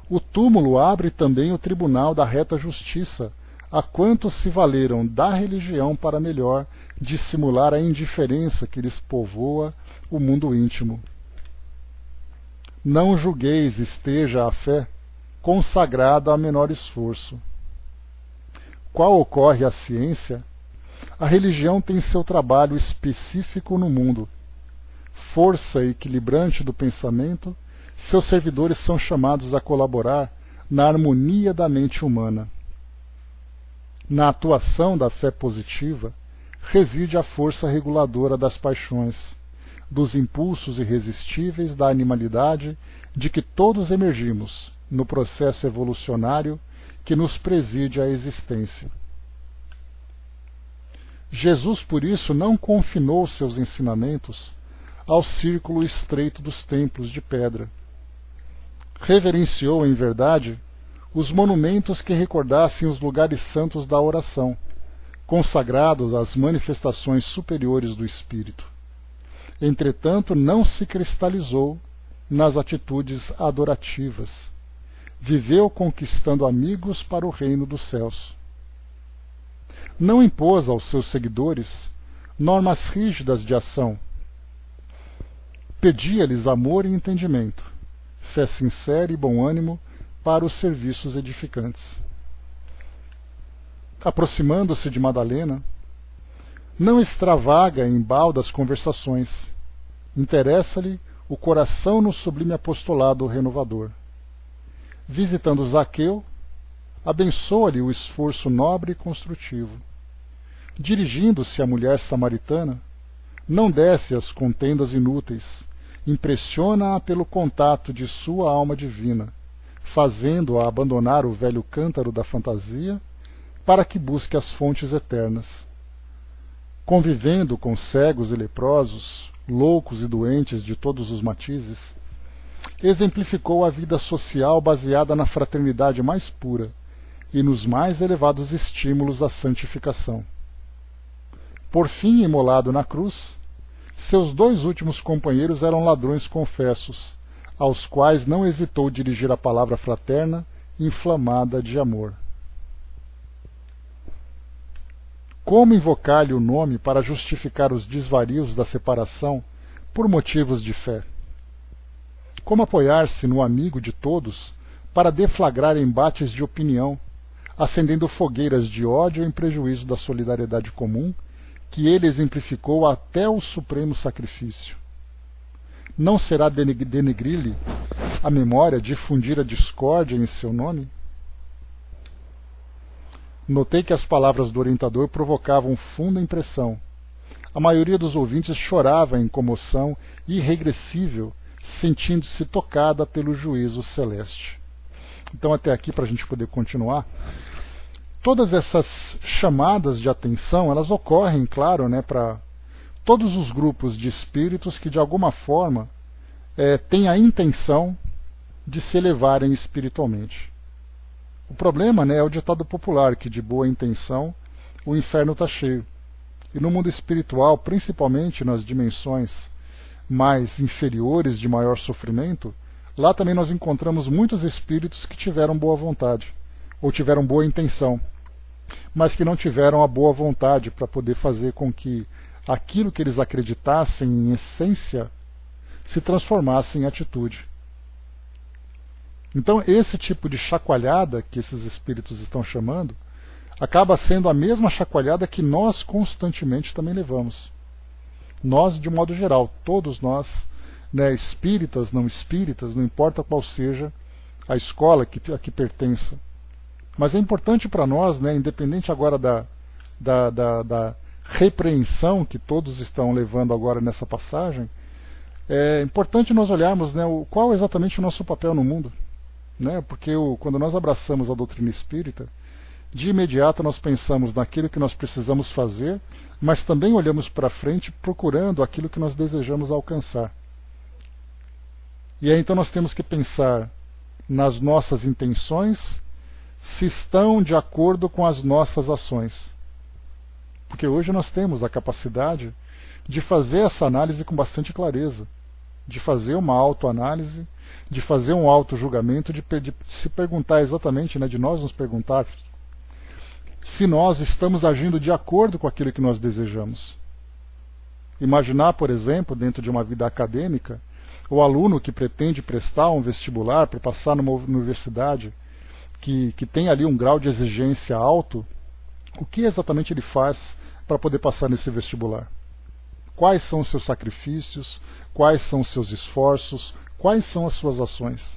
o túmulo abre também o tribunal da reta justiça a quantos se valeram da religião para melhor dissimular a indiferença que lhes povoa o mundo íntimo. Não julgueis esteja a fé consagrada a menor esforço. Qual ocorre a ciência, a religião tem seu trabalho específico no mundo. Força equilibrante do pensamento, seus servidores são chamados a colaborar na harmonia da mente humana. Na atuação da fé positiva, reside a força reguladora das paixões, dos impulsos irresistíveis da animalidade de que todos emergimos no processo evolucionário que nos preside a existência. Jesus, por isso, não confinou seus ensinamentos ao círculo estreito dos templos de pedra. Reverenciou, em verdade, os monumentos que recordassem os lugares santos da oração, consagrados às manifestações superiores do Espírito. Entretanto, não se cristalizou nas atitudes adorativas. Viveu conquistando amigos para o reino dos céus. Não impôs aos seus seguidores normas rígidas de ação. Pedia-lhes amor e entendimento, fé sincera e bom ânimo para os serviços edificantes. Aproximando-se de Madalena, não extravaga em baldas conversações, interessa-lhe o coração no sublime apostolado renovador. Visitando Zaqueu, abençoa-lhe o esforço nobre e construtivo. Dirigindo-se à mulher samaritana, não desce às contendas inúteis, impressiona-a pelo contato de sua alma divina, fazendo-a abandonar o velho cântaro da fantasia para que busque as fontes eternas. Convivendo com cegos e leprosos, loucos e doentes de todos os matizes, exemplificou a vida social baseada na fraternidade mais pura e nos mais elevados estímulos à santificação. Por fim, imolado na cruz, seus 2 últimos companheiros eram ladrões confessos, aos quais não hesitou dirigir a palavra fraterna, inflamada de amor. Como invocar-lhe o nome para justificar os desvarios da separação por motivos de fé? Como apoiar-se no amigo de todos para deflagrar embates de opinião, acendendo fogueiras de ódio em prejuízo da solidariedade comum, que ele exemplificou até o supremo sacrifício? Não será denegrir-lhe a memória difundir a discórdia em seu nome? Notei que as palavras do orientador provocavam funda impressão. A maioria dos ouvintes chorava em comoção irregressível, sentindo-se tocada pelo juízo celeste. Então, até aqui, para a gente poder continuar, todas essas chamadas de atenção, elas ocorrem, claro, para todos os grupos de espíritos que, de alguma forma, têm a intenção de se elevarem espiritualmente. O problema é o ditado popular, que de boa intenção o inferno está cheio. E no mundo espiritual, principalmente nas dimensões mais inferiores de maior sofrimento, lá também nós encontramos muitos espíritos que tiveram boa vontade, ou tiveram boa intenção, mas que não tiveram a boa vontade para poder fazer com que aquilo que eles acreditassem em essência se transformasse em atitude. Então, esse tipo de chacoalhada que esses espíritos estão chamando acaba sendo a mesma chacoalhada que nós constantemente também levamos. Nós, de modo geral, todos nós, espíritas, não espíritas, não importa qual seja a escola a que pertença. Mas é importante para nós, independente agora da repreensão que todos estão levando agora nessa passagem, é importante nós olharmos qual é exatamente o nosso papel no mundo. Porque quando nós abraçamos a doutrina espírita, de imediato nós pensamos naquilo que nós precisamos fazer, mas também olhamos para frente procurando aquilo que nós desejamos alcançar. E aí então nós temos que pensar nas nossas intenções, se estão de acordo com as nossas ações. Porque hoje nós temos a capacidade de fazer essa análise com bastante clareza, de fazer uma autoanálise, de fazer um auto-julgamento, de se perguntar exatamente, de nós nos perguntar se nós estamos agindo de acordo com aquilo que nós desejamos. Imaginar, por exemplo, dentro de uma vida acadêmica, o aluno que pretende prestar um vestibular para passar numa universidade que tem ali um grau de exigência alto, o que exatamente ele faz para poder passar nesse vestibular? Quais são os seus sacrifícios? Quais são os seus esforços? Quais são as suas ações?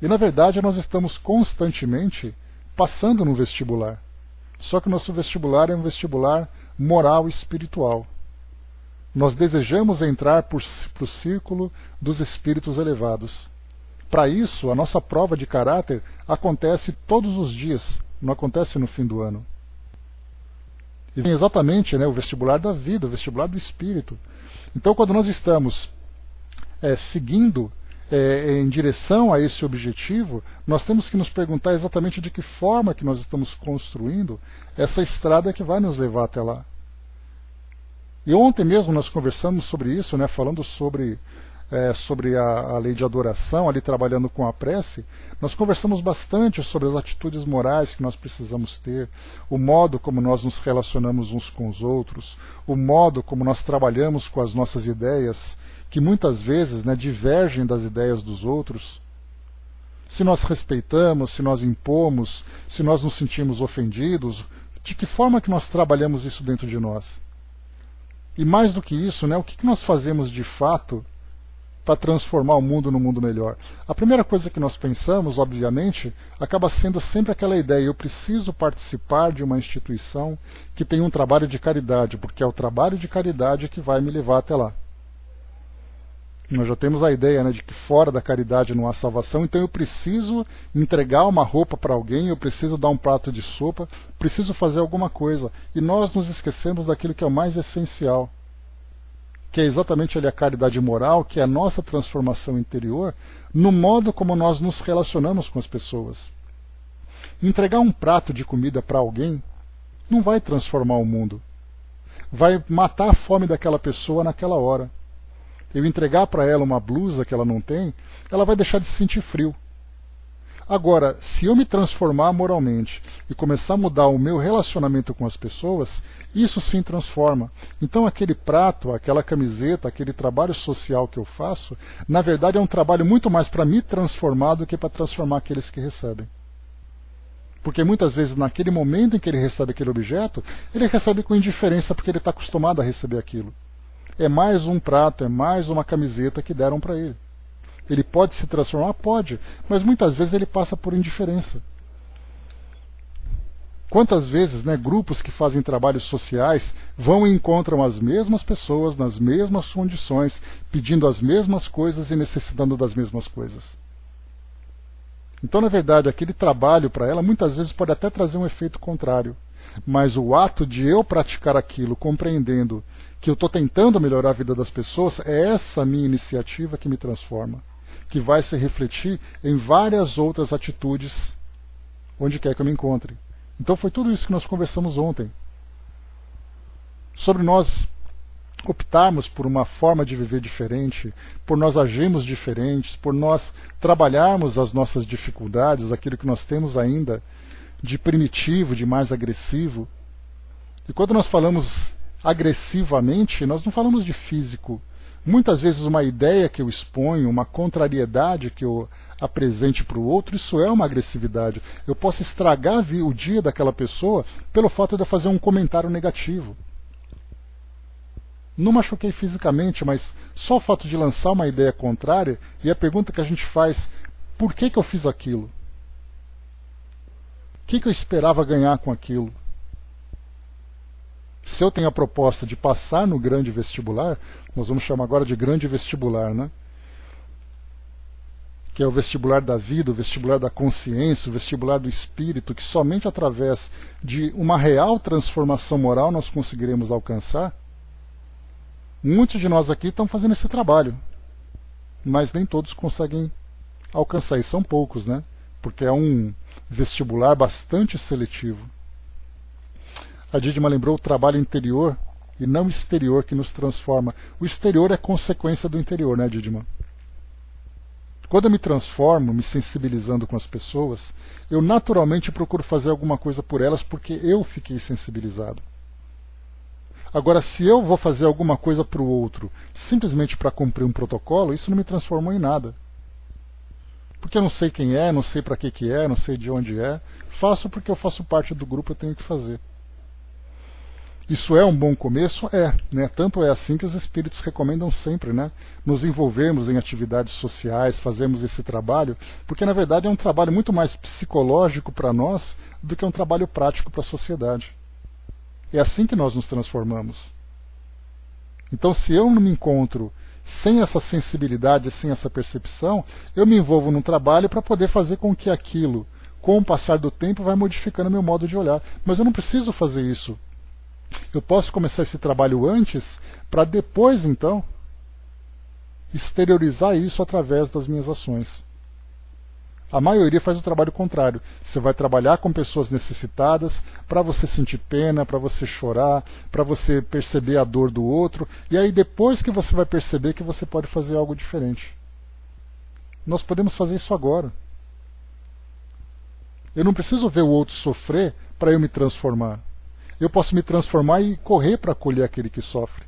E na verdade nós estamos constantemente passando no vestibular. Só que o nosso vestibular é um vestibular moral e espiritual. Nós desejamos entrar para o círculo dos espíritos elevados. Para isso, a nossa prova de caráter acontece todos os dias, não acontece no fim do ano. E vem exatamente o vestibular da vida, o vestibular do espírito. Então, quando nós estamos seguindo em direção a esse objetivo, nós temos que nos perguntar exatamente de que forma que nós estamos construindo essa estrada que vai nos levar até lá. E ontem mesmo nós conversamos sobre isso, falando sobre sobre a lei de adoração, ali trabalhando com a prece, nós conversamos bastante sobre as atitudes morais que nós precisamos ter, o modo como nós nos relacionamos uns com os outros, o modo como nós trabalhamos com as nossas ideias, que muitas vezes, né, divergem das ideias dos outros. Se nós respeitamos, se nós impomos, se nós nos sentimos ofendidos, de que forma que nós trabalhamos isso dentro de nós? E mais do que isso, né, o que nós fazemos de fato para transformar o mundo num mundo melhor? A primeira coisa que nós pensamos, obviamente, acaba sendo sempre aquela ideia: eu preciso participar de uma instituição que tem um trabalho de caridade, porque é o trabalho de caridade que vai me levar até lá. Nós já temos a ideia, né, de que fora da caridade não há salvação, então eu preciso entregar uma roupa para alguém, eu preciso dar um prato de sopa, preciso fazer alguma coisa. E nós nos esquecemos daquilo que é o mais essencial, que é exatamente ali a caridade moral, que é a nossa transformação interior, no modo como nós nos relacionamos com as pessoas. Entregar um prato de comida para alguém não vai transformar o mundo. Vai matar a fome daquela pessoa naquela hora. Eu entregar para ela uma blusa que ela não tem, ela vai deixar de se sentir frio. Agora, se eu me transformar moralmente e começar a mudar o meu relacionamento com as pessoas, isso sim transforma. Então aquele prato, aquela camiseta, aquele trabalho social que eu faço, na verdade é um trabalho muito mais para me transformar do que para transformar aqueles que recebem. Porque muitas vezes naquele momento em que ele recebe aquele objeto, ele recebe com indiferença porque ele está acostumado a receber aquilo. É mais um prato, é mais uma camiseta que deram para ele. Ele pode se transformar? Pode, mas muitas vezes ele passa por indiferença. Quantas vezes, né, grupos que fazem trabalhos sociais vão e encontram as mesmas pessoas nas mesmas condições, pedindo as mesmas coisas e necessitando das mesmas coisas? Então, na verdade, aquele trabalho para ela muitas vezes pode até trazer um efeito contrário. Mas o ato de eu praticar aquilo, compreendendo que eu estou tentando melhorar a vida das pessoas, é essa minha iniciativa que me transforma, que vai se refletir em várias outras atitudes onde quer que eu me encontre. Então foi tudo isso que nós conversamos ontem. Sobre nós optarmos por uma forma de viver diferente, por nós agirmos diferentes, por nós trabalharmos as nossas dificuldades, aquilo que nós temos ainda de primitivo, de mais agressivo. E quando nós falamos agressivamente, nós não falamos de físico. Muitas vezes uma ideia que eu exponho, uma contrariedade que eu apresente para o outro, isso é uma agressividade. Eu posso estragar o dia daquela pessoa pelo fato de eu fazer um comentário negativo. Não machuquei fisicamente, mas só o fato de lançar uma ideia contrária, e a pergunta que a gente faz: por que eu fiz aquilo? O que eu esperava ganhar com aquilo? Se eu tenho a proposta de passar no grande vestibular, nós vamos chamar agora de grande vestibular, né? Que é o vestibular da vida, o vestibular da consciência, o vestibular do espírito, que somente através de uma real transformação moral nós conseguiremos alcançar. Muitos de nós aqui estão fazendo esse trabalho, mas nem todos conseguem alcançar, e são poucos, né? Porque é um vestibular bastante seletivo. A Didima lembrou o trabalho interior e não exterior que nos transforma. O exterior é consequência do interior, né, Didima? Quando eu me transformo, me sensibilizando com as pessoas, eu naturalmente procuro fazer alguma coisa por elas porque eu fiquei sensibilizado. Agora, se eu vou fazer alguma coisa para o outro simplesmente para cumprir um protocolo, isso não me transformou em nada. Porque eu não sei quem é, não sei para que é, não sei de onde é. Faço porque eu faço parte do grupo, eu tenho que fazer. Isso é um bom começo? É, né? Tanto é assim que os espíritos recomendam sempre, né? Nos envolvermos em atividades sociais, fazermos esse trabalho, porque na verdade é um trabalho muito mais psicológico para nós do que um trabalho prático para a sociedade. É assim que nós nos transformamos. Então, se eu não me encontro sem essa sensibilidade, sem essa percepção, eu me envolvo num trabalho para poder fazer com que aquilo, com o passar do tempo, vai modificando meu modo de olhar. Mas eu não preciso fazer isso. Eu posso começar esse trabalho antes, para depois, então, exteriorizar isso através das minhas ações. A maioria faz o trabalho contrário. Você vai trabalhar com pessoas necessitadas para você sentir pena, para você chorar, para você perceber a dor do outro, e aí depois que você vai perceber que você pode fazer algo diferente. Nós podemos fazer isso agora. Eu não preciso ver o outro sofrer para eu me transformar. Eu posso me transformar e correr para acolher aquele que sofre.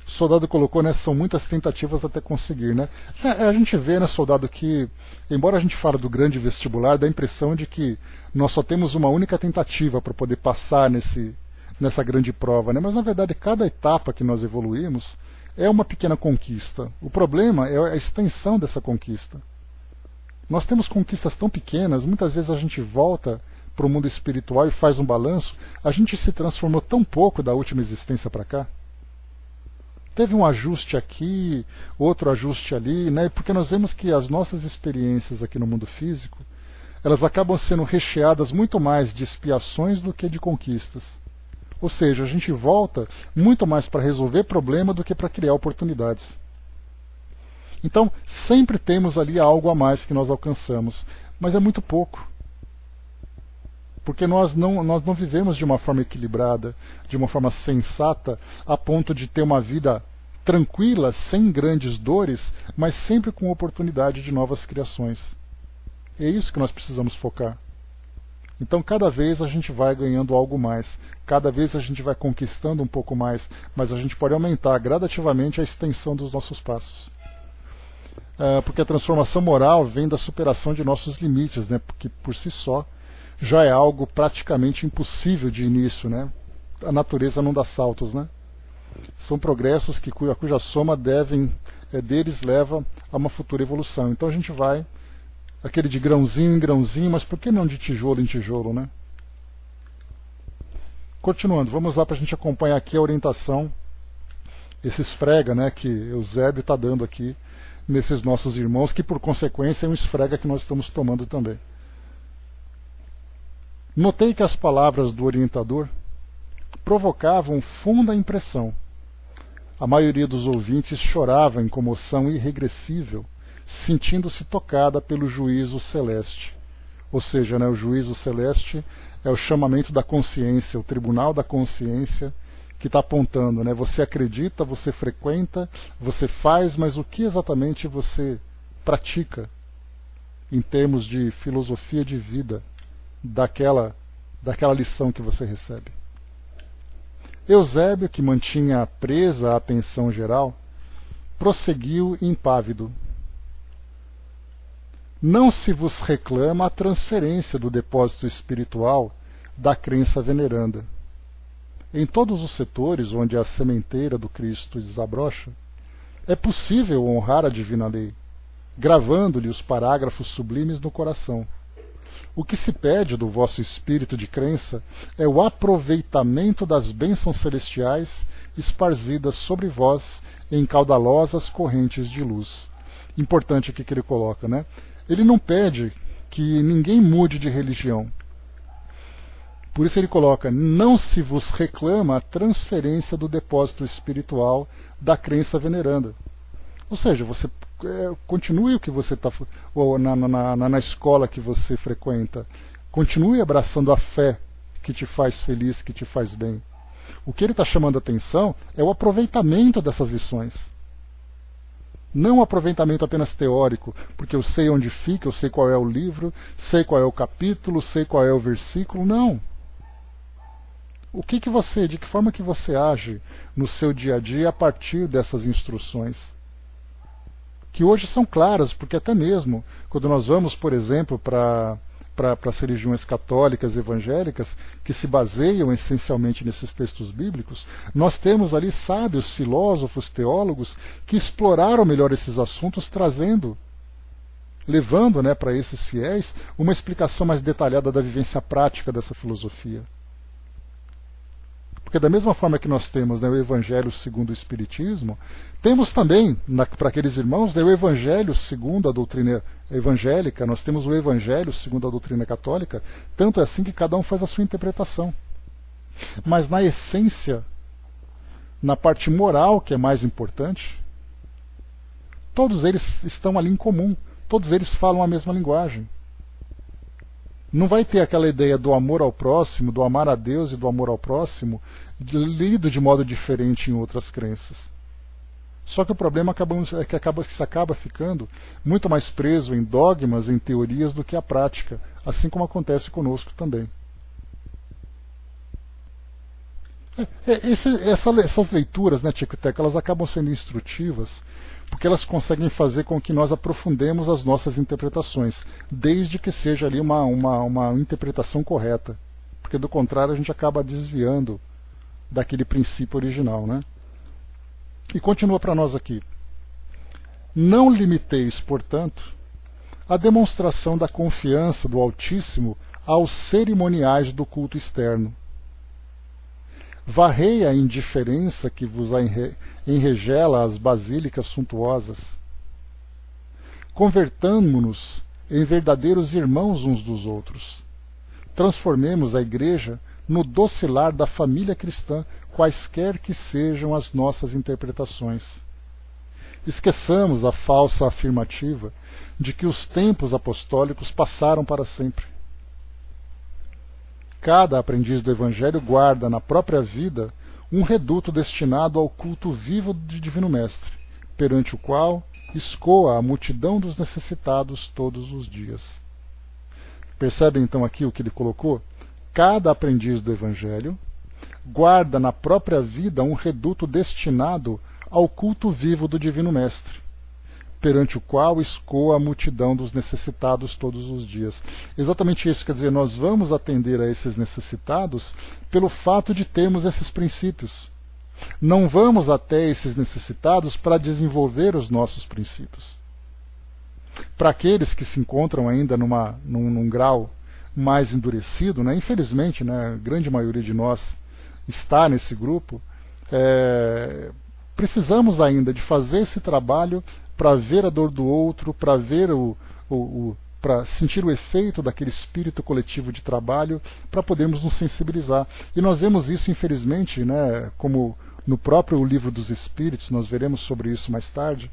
O soldado colocou, né, são muitas tentativas até conseguir, né? A gente vê, né, soldado, que, embora a gente fale do grande vestibular, dá a impressão de que nós só temos uma única tentativa para poder passar nessa grande prova, né? Mas, na verdade, cada etapa que nós evoluímos é uma pequena conquista. O problema é a extensão dessa conquista. Nós temos conquistas tão pequenas, muitas vezes a gente volta para o mundo espiritual e faz um balanço, a gente se transformou tão pouco da última existência para cá. Teve um ajuste aqui, outro ajuste ali, né? Porque nós vemos que as nossas experiências aqui no mundo físico, elas acabam sendo recheadas muito mais de expiações do que de conquistas. Ou seja, a gente volta muito mais para resolver problema do que para criar oportunidades. Então, sempre temos ali algo a mais que nós alcançamos, mas é muito pouco. Porque nós não vivemos de uma forma equilibrada, de uma forma sensata, a ponto de ter uma vida tranquila, sem grandes dores, mas sempre com oportunidade de novas criações. É isso que nós precisamos focar. Então, cada vez a gente vai ganhando algo mais, cada vez a gente vai conquistando um pouco mais, mas a gente pode aumentar gradativamente a extensão dos nossos passos. Porque a transformação moral vem da superação de nossos limites, né? Porque por si só já é algo praticamente impossível de início, né? A natureza não dá saltos, né? São progressos cuja soma deles leva a uma futura evolução. Então a gente vai, aquele de grãozinho em grãozinho, mas por que não de tijolo em tijolo, né? Continuando, vamos lá para a gente acompanhar aqui a orientação, esse esfrega, né, que Eusébio está dando aqui nesses nossos irmãos, que por consequência é um esfrega que nós estamos tomando também. Notei que as palavras do orientador provocavam funda impressão. A maioria dos ouvintes chorava em comoção irregressível, sentindo-se tocada pelo juízo celeste. Ou seja, né, o juízo celeste é o chamamento da consciência, o tribunal da consciência que está apontando, né? Você acredita, você frequenta, você faz, mas o que exatamente você pratica em termos de filosofia de vida daquela lição que você recebe? Eusébio, que mantinha presa a atenção geral, prosseguiu impávido. Não se vos reclama a transferência do depósito espiritual da crença veneranda. Em todos os setores onde a sementeira do Cristo desabrocha, é possível honrar a divina lei, gravando-lhe os parágrafos sublimes no coração. O que se pede do vosso espírito de crença é o aproveitamento das bênçãos celestiais esparzidas sobre vós em caudalosas correntes de luz. Importante aqui que ele coloca, né? Ele não pede que ninguém mude de religião. Por isso ele coloca, não se vos reclama a transferência do depósito espiritual da crença veneranda. Ou seja, você continue o que você está na escola que você frequenta. Continue abraçando a fé que te faz feliz, que te faz bem. O que ele está chamando a atenção é o aproveitamento dessas lições. Não um aproveitamento apenas teórico, porque eu sei onde fica, eu sei qual é o livro, sei qual é o capítulo, sei qual é o versículo. Não. De que forma que você age no seu dia a dia a partir dessas instruções? Que hoje são claras, porque até mesmo quando nós vamos, por exemplo, para as religiões católicas e evangélicas, que se baseiam essencialmente nesses textos bíblicos, nós temos ali sábios, filósofos, teólogos, que exploraram melhor esses assuntos, levando, né, para esses fiéis uma explicação mais detalhada da vivência prática dessa filosofia. Porque da mesma forma que nós temos, né, o Evangelho segundo o Espiritismo, temos também, para aqueles irmãos, né, o Evangelho segundo a doutrina evangélica, nós temos o Evangelho segundo a doutrina católica, tanto é assim que cada um faz a sua interpretação. Mas na essência, na parte moral, que é mais importante, todos eles estão ali em comum, todos eles falam a mesma linguagem. Não vai ter aquela ideia do amor ao próximo, do amar a Deus e do amor ao próximo, lido de modo diferente em outras crenças. Só que o problema é que se acaba ficando muito mais preso em dogmas, em teorias, do que a prática, assim como acontece conosco também. Essas leituras, né, Tico e Teco, elas acabam sendo instrutivas, porque elas conseguem fazer com que nós aprofundemos as nossas interpretações, desde que seja ali uma interpretação correta, porque do contrário a gente acaba desviando daquele princípio original, né? E continua para nós aqui. Não limiteis, portanto, a demonstração da confiança do Altíssimo aos cerimoniais do culto externo. Varrei a indiferença que vos enregela as basílicas suntuosas. Convertamo-nos em verdadeiros irmãos uns dos outros. Transformemos a Igreja no docilar da família cristã, quaisquer que sejam as nossas interpretações. Esqueçamos a falsa afirmativa de que os tempos apostólicos passaram para sempre. Cada aprendiz do Evangelho guarda na própria vida um reduto destinado ao culto vivo de Divino Mestre, perante o qual escoa a multidão dos necessitados todos os dias. Percebem então aqui o que ele colocou? Cada aprendiz do Evangelho guarda na própria vida um reduto destinado ao culto vivo do Divino Mestre, perante o qual escoa a multidão dos necessitados todos os dias. Exatamente isso, quer dizer, nós vamos atender a esses necessitados pelo fato de termos esses princípios. Não vamos até esses necessitados para desenvolver os nossos princípios. Para aqueles que se encontram ainda num grau mais endurecido, né, infelizmente, né, a grande maioria de nós está nesse grupo, precisamos ainda de fazer esse trabalho para ver a dor do outro, para ver para sentir o efeito daquele espírito coletivo de trabalho, para podermos nos sensibilizar. E nós vemos isso, infelizmente, né, como no próprio Livro dos Espíritos, nós veremos sobre isso mais tarde,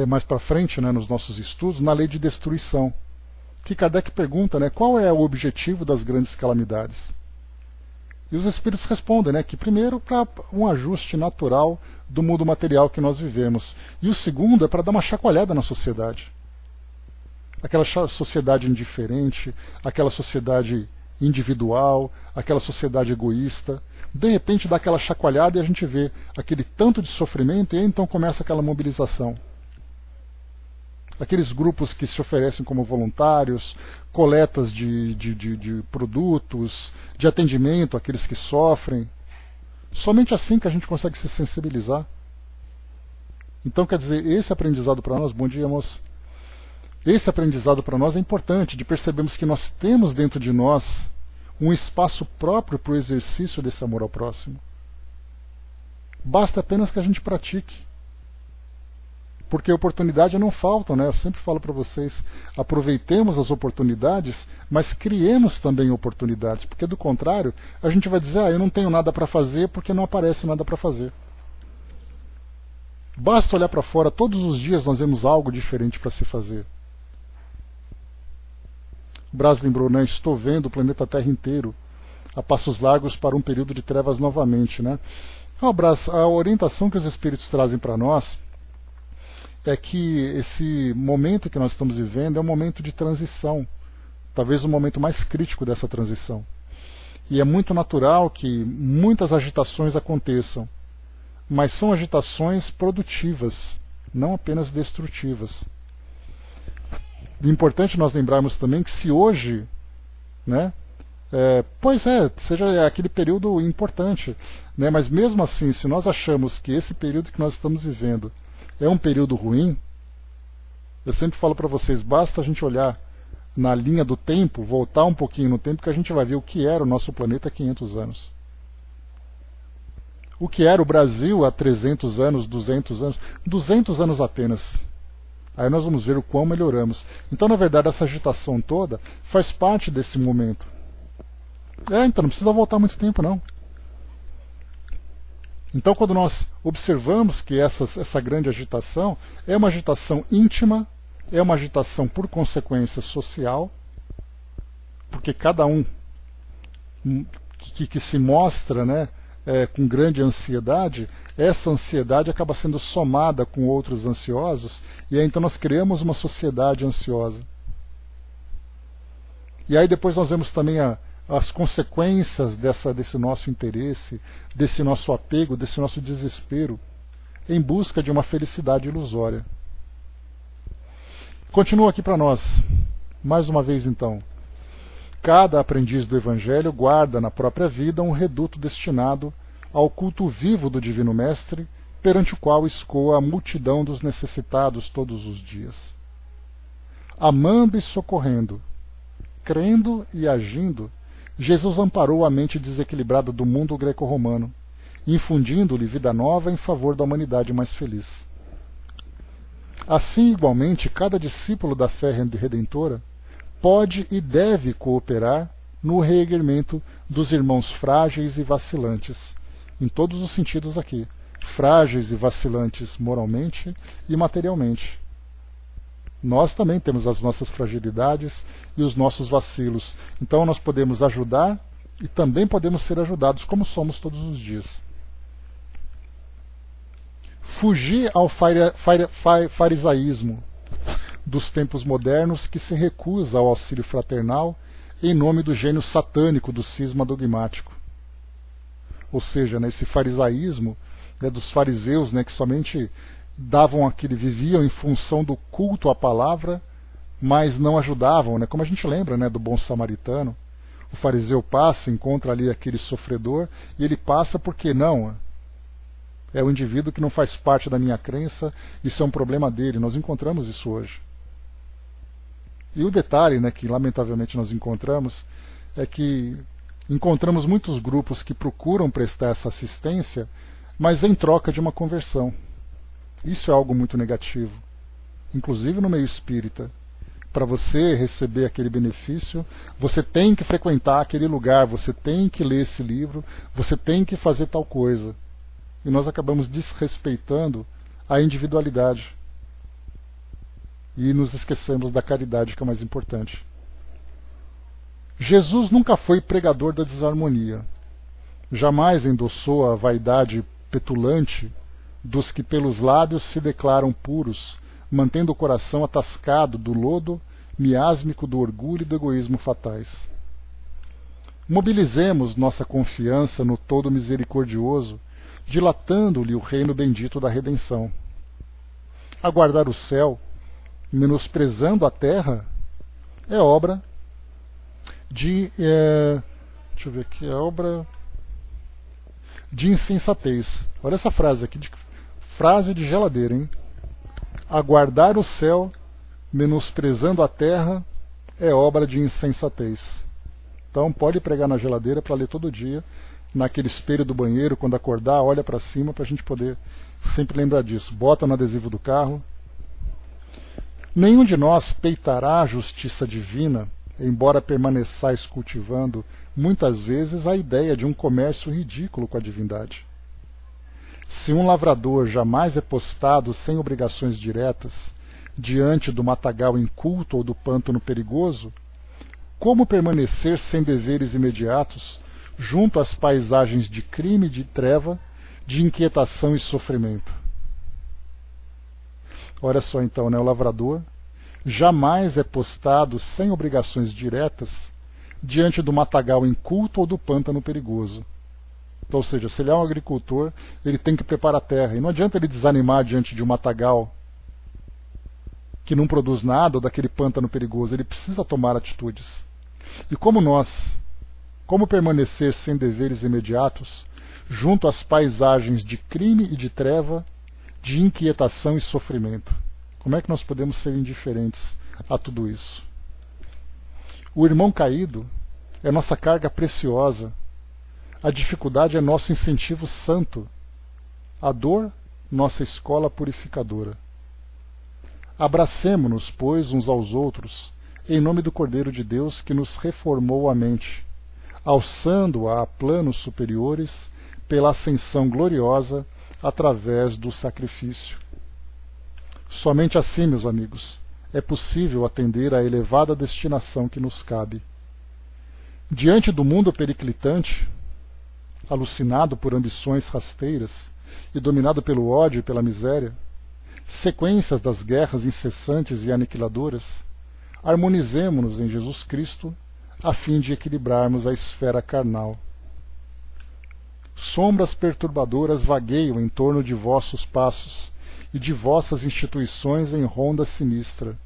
mais para frente, né, nos nossos estudos, na lei de destruição, que Kardec pergunta, né, qual é o objetivo das grandes calamidades? E os Espíritos respondem, né, que primeiro para um ajuste natural do mundo material que nós vivemos, e o segundo é para dar uma chacoalhada na sociedade. Aquela sociedade indiferente, aquela sociedade individual, aquela sociedade egoísta, de repente dá aquela chacoalhada e a gente vê aquele tanto de sofrimento e aí então começa aquela mobilização. Aqueles grupos que se oferecem como voluntários, coletas de produtos, de atendimento àqueles que sofrem. Somente assim que a gente consegue se sensibilizar. Então, quer dizer, esse aprendizado para nós, bom dia, moça. Esse aprendizado para nós é importante, de percebermos que nós temos dentro de nós um espaço próprio para o exercício desse amor ao próximo. Basta apenas que a gente pratique. Porque oportunidades não faltam, né? Eu sempre falo para vocês, aproveitemos as oportunidades, mas criemos também oportunidades, porque do contrário, a gente vai dizer, eu não tenho nada para fazer porque não aparece nada para fazer. Basta olhar para fora, todos os dias nós vemos algo diferente para se fazer. O Braz lembrou, né? Estou vendo o planeta Terra inteiro a passos largos para um período de trevas novamente, né? Braz, a orientação que os Espíritos trazem para nós é que esse momento que nós estamos vivendo é um momento de transição, talvez o momento mais crítico dessa transição. E é muito natural que muitas agitações aconteçam, mas são agitações produtivas, não apenas destrutivas. É importante nós lembrarmos também que se hoje, né, seja aquele período importante, né, mas mesmo assim, se nós achamos que esse período que nós estamos vivendo é um período ruim, eu sempre falo para vocês, basta a gente olhar na linha do tempo, voltar um pouquinho no tempo, que a gente vai ver o que era o nosso planeta há 500 anos. O que era o Brasil há 300 anos, 200 anos, 200 anos apenas. Aí nós vamos ver o quão melhoramos. Então, na verdade, essa agitação toda faz parte desse momento. Então não precisa voltar muito tempo, não. Então, quando nós observamos que essa grande agitação é uma agitação íntima, é uma agitação por consequência social, porque cada um que se mostra, né, com grande ansiedade, essa ansiedade acaba sendo somada com outros ansiosos, e aí então nós criamos uma sociedade ansiosa. E aí depois nós vemos também as consequências desse nosso interesse, desse nosso apego, desse nosso desespero, em busca de uma felicidade ilusória. Continua aqui para nós, mais uma vez então. Cada aprendiz do Evangelho guarda na própria vida um reduto destinado ao culto vivo do Divino Mestre, perante o qual escoa a multidão dos necessitados todos os dias. Amando e socorrendo, crendo e agindo, Jesus amparou a mente desequilibrada do mundo greco-romano, infundindo-lhe vida nova em favor da humanidade mais feliz. Assim, igualmente, cada discípulo da fé redentora pode e deve cooperar no reerguimento dos irmãos frágeis e vacilantes, em todos os sentidos aqui, frágeis e vacilantes moralmente e materialmente. Nós também temos as nossas fragilidades e os nossos vacilos, então nós podemos ajudar e também podemos ser ajudados, como somos todos os dias. Fugir ao farisaísmo dos tempos modernos, que se recusa ao auxílio fraternal em nome do gênio satânico do cisma dogmático. Ou seja, né, esse farisaísmo, né, dos fariseus, né, que somente viviam em função do culto à palavra, mas não ajudavam, né, como a gente lembra, né, do bom samaritano. O fariseu passa, encontra ali aquele sofredor, e ele passa porque não. É o indivíduo que não faz parte da minha crença, isso é um problema dele. Nós encontramos isso hoje. E o detalhe, né, que lamentavelmente nós encontramos é que encontramos muitos grupos que procuram prestar essa assistência, mas em troca de uma conversão. Isso é algo muito negativo, inclusive no meio espírita. Para você receber aquele benefício, você tem que frequentar aquele lugar, você tem que ler esse livro, você tem que fazer tal coisa. E nós acabamos desrespeitando a individualidade. E nos esquecemos da caridade, que é o mais importante. Jesus nunca foi pregador da desarmonia. Jamais endossou a vaidade petulante dos que pelos lábios se declaram puros, mantendo o coração atascado do lodo miásmico do orgulho e do egoísmo fatais. Mobilizemos nossa confiança no Todo Misericordioso, dilatando-lhe o reino bendito da redenção. Aguardar o céu, menosprezando a terra, é obra de de insensatez. Olha essa frase aqui, frase de geladeira, hein? Aguardar o céu, menosprezando a terra, é obra de insensatez. Então pode pregar na geladeira para ler todo dia, naquele espelho do banheiro, quando acordar, olha para cima para a gente poder sempre lembrar disso. Bota no adesivo do carro. Nenhum de nós peitará a justiça divina, embora permaneçais cultivando, muitas vezes, a ideia de um comércio ridículo com a divindade. Se um lavrador jamais é postado sem obrigações diretas, diante do matagal inculto ou do pântano perigoso, como permanecer sem deveres imediatos, junto às paisagens de crime e de treva, de inquietação e sofrimento? Olha só então, né, o lavrador jamais é postado sem obrigações diretas diante do matagal inculto ou do pântano perigoso. Então, ou seja, se ele é um agricultor, ele tem que preparar a terra. E não adianta ele desanimar diante de um matagal que não produz nada, ou daquele pântano perigoso. Ele precisa tomar atitudes. E como permanecer sem deveres imediatos, junto às paisagens de crime e de treva, de inquietação e sofrimento? Como é que nós podemos ser indiferentes a tudo isso? O irmão caído é nossa carga preciosa. A dificuldade é nosso incentivo santo. A dor, nossa escola purificadora. Abracemo-nos, pois, uns aos outros, em nome do Cordeiro de Deus que nos reformou a mente, alçando-a a planos superiores pela ascensão gloriosa através do sacrifício. Somente assim, meus amigos, é possível atender à elevada destinação que nos cabe. Diante do mundo periclitante, alucinado por ambições rasteiras e dominado pelo ódio e pela miséria, sequências das guerras incessantes e aniquiladoras, harmonizemo-nos em Jesus Cristo a fim de equilibrarmos a esfera carnal. Sombras perturbadoras vagueiam em torno de vossos passos e de vossas instituições em ronda sinistra.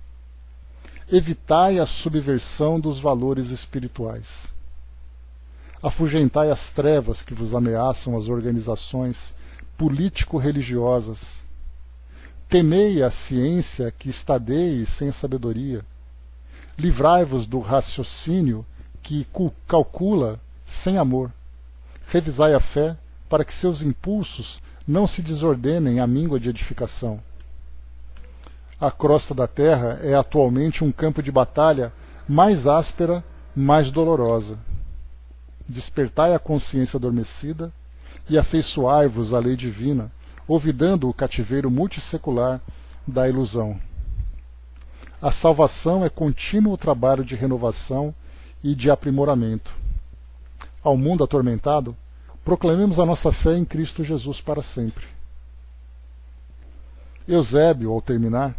Evitai a subversão dos valores espirituais. Afugentai as trevas que vos ameaçam as organizações político-religiosas. Temei a ciência que estadeie sem sabedoria. Livrai-vos do raciocínio que calcula sem amor. Revisai a fé para que seus impulsos não se desordenem à míngua de edificação. A crosta da terra é atualmente um campo de batalha mais áspera, mais dolorosa. Despertai a consciência adormecida e afeiçoai-vos à lei divina, olvidando o cativeiro multissecular da ilusão. A salvação é contínuo trabalho de renovação e de aprimoramento. Ao mundo atormentado, proclamemos a nossa fé em Cristo Jesus para sempre. Eusébio, ao terminar,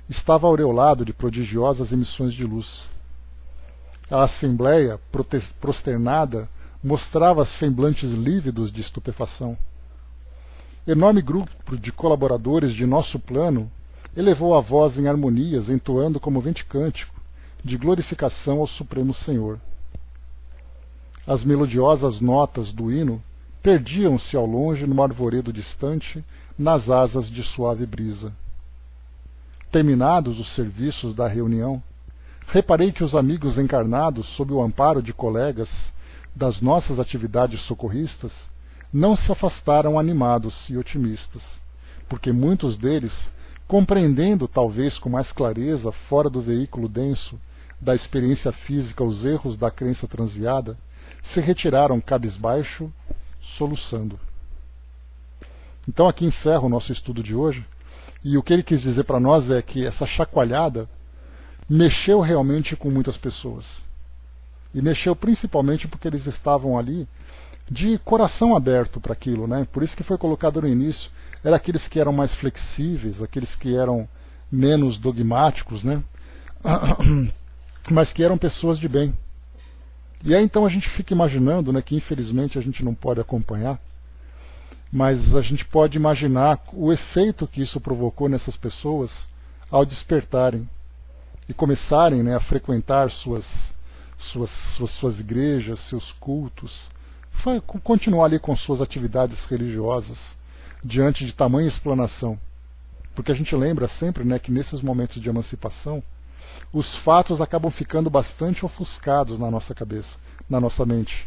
estava aureolado de prodigiosas emissões de luz. A assembleia, prosternada, mostrava semblantes lívidos de estupefação. Enorme grupo de colaboradores de nosso plano elevou a voz em harmonias, entoando comovente cântico de glorificação ao Supremo Senhor. As melodiosas notas do hino perdiam-se ao longe num arvoredo distante, nas asas de suave brisa. Terminados os serviços da reunião, reparei que os amigos encarnados, sob o amparo de colegas das nossas atividades socorristas, não se afastaram animados e otimistas, porque muitos deles, compreendendo talvez com mais clareza, fora do veículo denso da experiência física, os erros da crença transviada, se retiraram cabisbaixo, soluçando. Então aqui encerra o nosso estudo de hoje, e o que ele quis dizer para nós é que essa chacoalhada mexeu realmente com muitas pessoas. E mexeu principalmente porque eles estavam ali de coração aberto para aquilo, né? Por isso que foi colocado no início, eram aqueles que eram mais flexíveis, aqueles que eram menos dogmáticos, né? Mas que eram pessoas de bem. E aí então a gente fica imaginando, né, que infelizmente a gente não pode acompanhar, mas a gente pode imaginar o efeito que isso provocou nessas pessoas ao despertarem e começarem, né, a frequentar suas igrejas, seus cultos, continuar ali com suas atividades religiosas diante de tamanha explanação. Porque a gente lembra sempre, né, que nesses momentos de emancipação, os fatos acabam ficando bastante ofuscados na nossa cabeça, na nossa mente.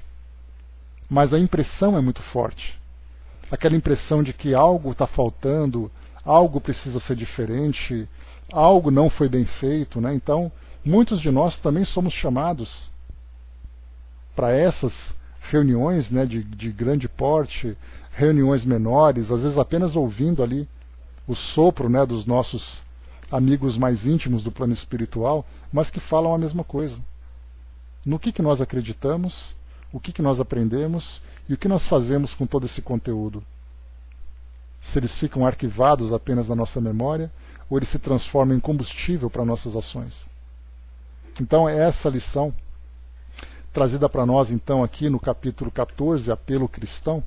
Mas a impressão é muito forte. Aquela impressão de que algo está faltando, algo precisa ser diferente, algo não foi bem feito, né? Então, muitos de nós também somos chamados para essas reuniões, né, de grande porte, reuniões menores, às vezes apenas ouvindo ali o sopro, né, dos nossos amigos mais íntimos do plano espiritual, mas que falam a mesma coisa. No que nós acreditamos, o que nós aprendemos e o que nós fazemos com todo esse conteúdo. Se eles ficam arquivados apenas na nossa memória, ou eles se transformam em combustível para nossas ações. Então é essa lição, trazida para nós então aqui no capítulo 14, Apelo Cristão,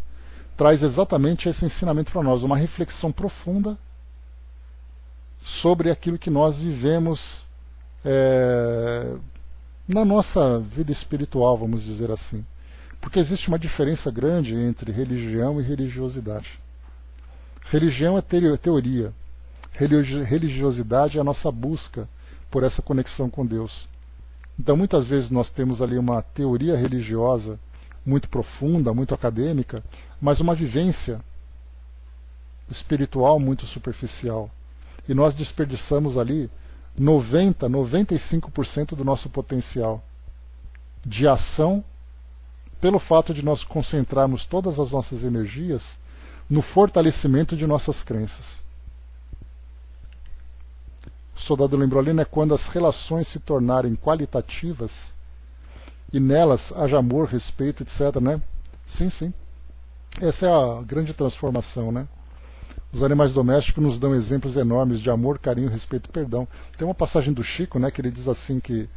traz exatamente esse ensinamento para nós, uma reflexão profunda sobre aquilo que nós vivemos na nossa vida espiritual, vamos dizer assim. Porque existe uma diferença grande entre religião e religiosidade. Religião é teoria. Religiosidade é a nossa busca por essa conexão com Deus. Então muitas vezes nós temos ali uma teoria religiosa muito profunda, muito acadêmica, mas uma vivência espiritual muito superficial. E nós desperdiçamos ali 95% do nosso potencial de ação pelo fato de nós concentrarmos todas as nossas energias no fortalecimento de nossas crenças. o soldado lembrou ali, né, quando as relações se tornarem qualitativas e nelas haja amor, respeito, etc, né? Sim, sim. Essa é a grande transformação, né? Os animais domésticos nos dão exemplos enormes de amor, carinho, respeito e perdão. Tem uma passagem do Chico, né, que ele diz assim que